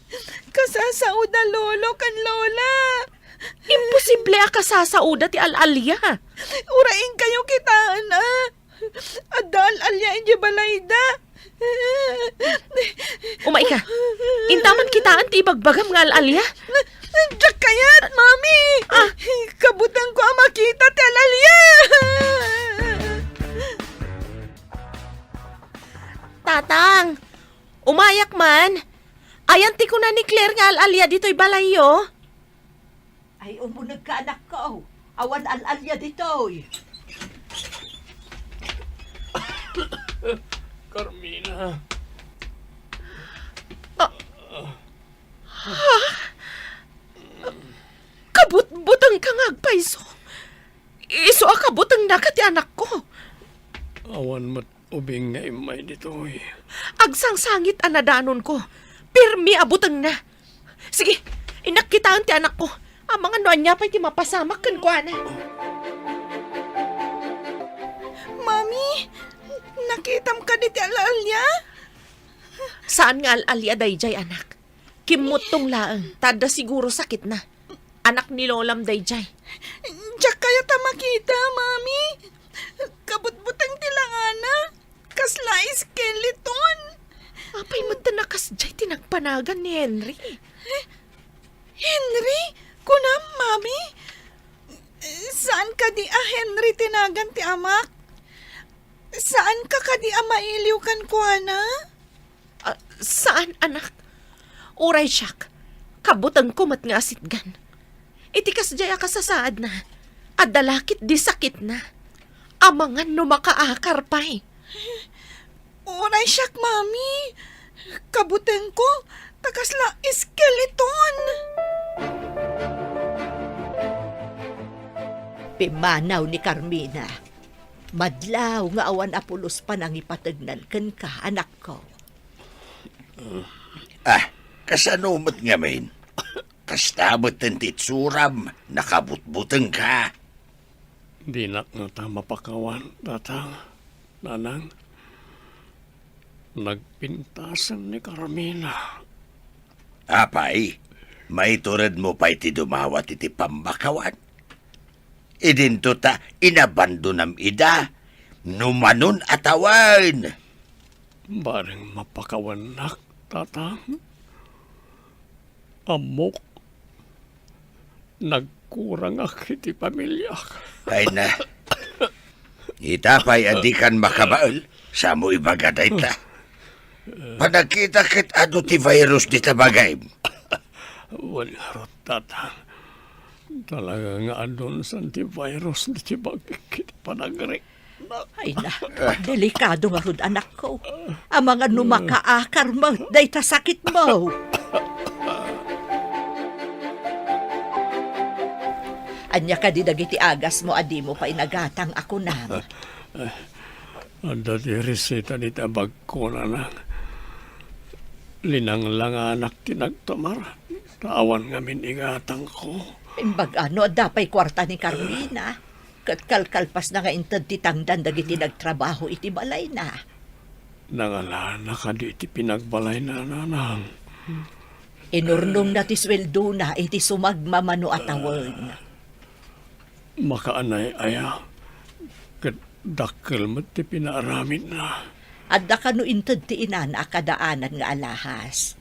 Kasasauda lolo kan lola. Imposible akasasauda ti al-alya. Uraing kayo kitaan Ada al-alya inyo balayda. Umay ka. Intaman kitaan ti ibagbagam nga al-alya. Kabutang ko ang makita ti Alalya. Tatang, umayak man. Ayan ti ko na ni Claire nga alalya dito'y balayo. Ay, umunag ka anak ko. Awan alalya ditoy. Carmina. Kabut-butang kang agpaiso. Iso akabutang na ka ti anak ko. Awan mat ubing nga imay dito eh. Agsangsangit anadanon ko. Pirmi abutang na. Sige, inakitaan ti anak ko. Ang mga nuan niya pa'y ti mapasamak kan ko na. Mami, nakitam ka ni ti Alalya? Saan nga alalya dayjay anak? Kimot tong laang. Tada siguro sakit na. Anak ni Lolam dayjay. Diyak kaya ta makita, Mami. Kabutbutang tilangana. Kasla skeleton. Apay matanakas jay tinagpanagan ni Henry. Henry? Kunam, Mami? Saan ka di Henry tinagan ti amak? Saan ka di mailiw kan kuana? Saan anak? Uray siyak. Kabutang kumat nga asitgan. Itikas jaya kasasaad na. Adalakit di sakit na. Amangan no makaakar pa'y. Uray siyak, Mami. Kabuteng ko, takasla skeleton. Pimanaw ni Carmina. Madlaw nga awan apulos pa nang ipatagnan kan ka, anak ko. Kasanumot nga main. Kastamot ng titsuram, nakabutbuteng ka. Di nak nga ta mapakawan, tatang, nanang. Nagpintasan ni Carmina. Apay, may turad mo pa iti dumawat iti pambakawan. Idinto ta inabandonam ida, numanon atawan. Bareng mapakawan nak, tatang. Amok. Nagkurang ak iti pamilya. Ay na, itapay adikan makabaal, sa mo ibagaday ta. Panagkita kit ado ti virus di tabagay. Wala rot, tatang. Talaga nga andun sa antivirus di tibagkit panagri. Ay na, delikado nga rod, anak ko. Ang mga numakaakar mo, day ta sakit mo. Anya ka di dagiti agas mo, adi mo pa inagatang ako na. Anda di reseta di tabag ko na lang. Linang lang anak tinagtumar. Tawan nga minigatang ko. Imbag ano, dapay kwarta ni Carmina. Kalkalpas na nga intad titangdan dagiti nagtrabaho iti balay na. Nangalana ka di iti pinagbalay na nanang. Inurnong na ti sweldo na iti sumagmamano atawan. Makaanay aya. Kat dakkel mo ti pinaaramid na. Adda ka no intad ti inan akadaanan nga alahas.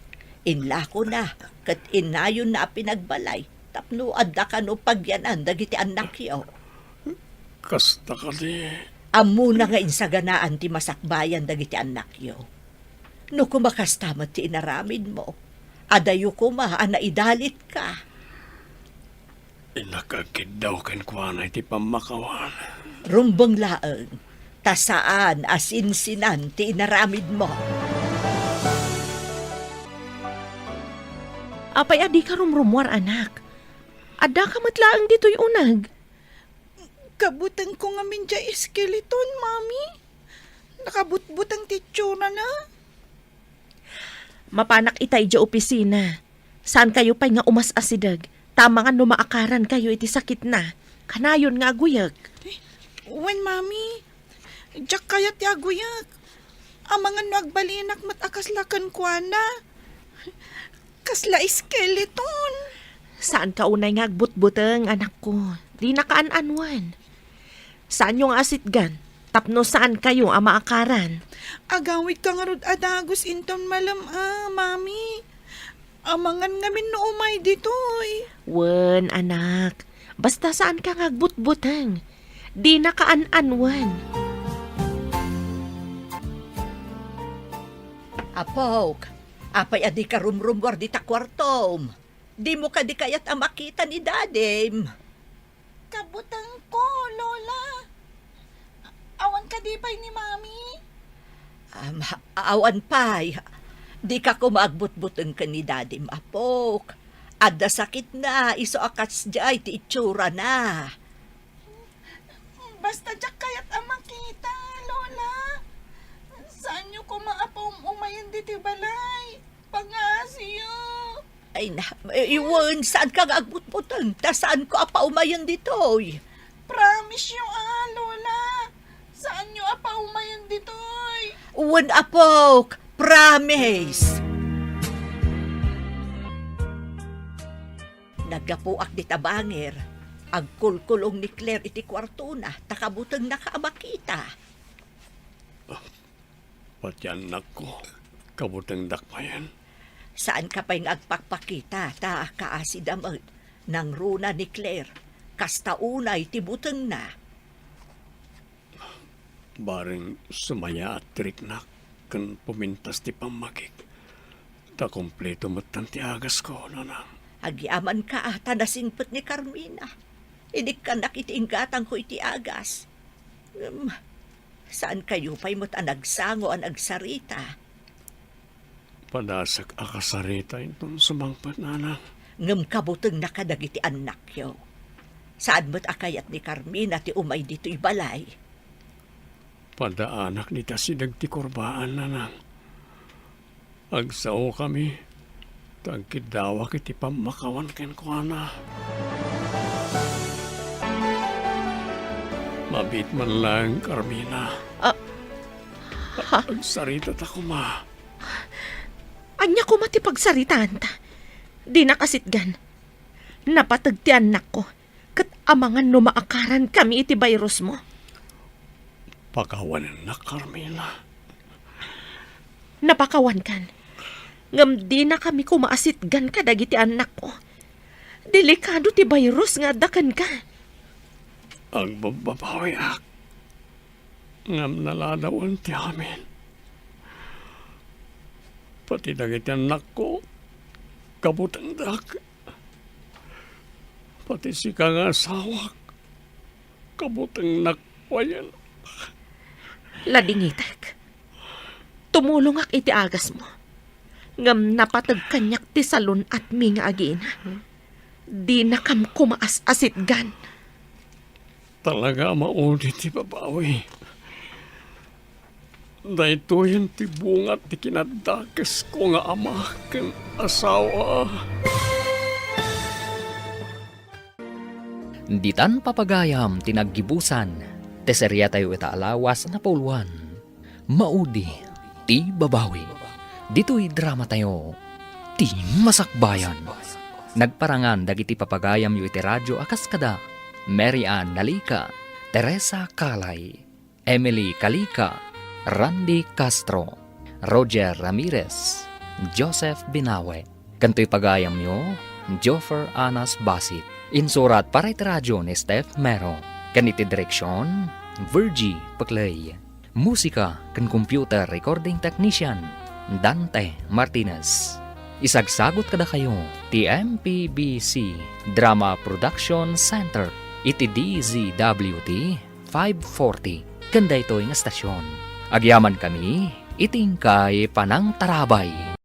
Inlako na, kat inayon na pinagbalay. Tapno adda ka no pagyanan dagiti anak yo. Kasta ka di. Amo na nga insaganaan ti masakbayan dagiti anak yo. No kumakastamat ti inaramid mo, adayo kuma anaidalit ka. Inakagid daw kan kuanay ti pamakawan. Rumbang laeng, tasaan asinsinan ti inaramid mo. Apay adi ka rumrumwar anak. Ada ka matlaang dito'y unag. Kabutang ko nga minja skeleton, Mami. Nakabutbutang titsura na. Mapanak itay dya opisina. Saan kayo pa'y nga umas-asidag? Tama nga numaakaran kayo iti sakit na. Kanayon nga guyag. Wen, Mami. Diyak kaya ti aguyak. Ang mga nagbalinak matakaslakan kwa na. Kasla skeleton. Saan ka unay nga agbutbuteng, anak ko? Di nakaan-anwan. Saan yung asitgan? Tapno saan kayo ang maakaran? Agawid ka nga rod adagos inton malam Mami. Amangan ngamin no umay ditoy. Wen, anak. Basta saan ka ngagbut-butang. Di na kaan-anwan. Apok, apay adi ka rumrumwar di ta kwartom. Di mo ka di kayat ang makita ni Dadem. Kabutang ko, Lola. Awan ka di pa'y ni Mami? Awan pay. Di ka kumagbut-buteng ka ni Dadem, Apok. Adda sakit na, iso akats jay ti itsura na. Basta diyak kayat ang makita, Lola. Saan niyo ko maapong umayan di ti balay? Pangasiyo. Ay na, iwan, saan ka agbut-buteng? Ta saan ko apa umayan ditoy? Promise niyo Lola. Saan niyo apa umayan ditoy? Uwan, Apok, promise. Nagapuak di tabanger. Agkulkulong ni Claire iti kwarto na, takabuteng nakaamakita. Pati anak ko, kabutang dakmayan. Saan ka pa'y agpakpakita, ta kaasidamag, nang runa ni Claire, kastaunay tibuteng na. Baring sumaya at trik na, kan pumintas ti pamagik. Ta kompleto matan ti agas ko, nanang. Agyaman ka tanasingpet ni Carmina. Idik ka nakitiinggatang ko iti agas. Saan kayo pa'y mo't anagsango ang agsarita? Padasak akasarita itong sumangpat, nanang. Ngem kabuteng nakadagiti anak yo. Saan mo't akayat ni Carmina ti umay dito'y balay? Padaanak ni tasidag ti kurbaan, nanang. Agsao kami, tagkidawa kiti pamakawan ken ko, ana. Mabit man lang, Carmina. Agsarita ta ko, ma. Anya ko matipagsaritaan ta. Di nakasitgan. Napatag ti anak ko. Kat amangan no maakaran kami iti virus mo. Pakawanan na, Carmina. Napakawan kan. Ngam di na kami kumaasitgan ka dagiti anak ko. Delikado ti virus nga dakan ka. Ang bababawi ak. Ngam naladawan ti amin. Pati dagiti anak ko, kabutang dak. Pati si kang asawak, kabutang nakwayan. Ladingitek. Tumulong ak iti agas mo. Ngam napatag kanyak ti salon at minga agina. Di na kam kumaas-asitgan. Talaga mauni ti babawi. Dahito yan ti bungat ti kinadakas ko nga ama ken asawa. Ditan papagayam tinaggibusan, teserya tayo itaalawas na pauluan. Maudi, ti babawi. Dito'y drama tayo, ti masakbayan. Nagparangan dagiti papagayam yu iti radyo akas kada, Mary Ann Nalika, Teresa Kalay, Emily Kalika, Randy Castro, Roger Ramirez, Joseph Binawe. Kanto'y pagayam nyo, Joffer Anas Basit. Insurat para iti radyo ni Steph Mero. Kaniti direksyon, Virgie Paclay. Musika kan computer recording technician, Dante Martinez. Isagsagot kada kayo, ti MPBC Drama Production Center. Iti DZWT 540. Kanda ito yung estasyon. Agyaman kami, iting kay Panang Tarabay.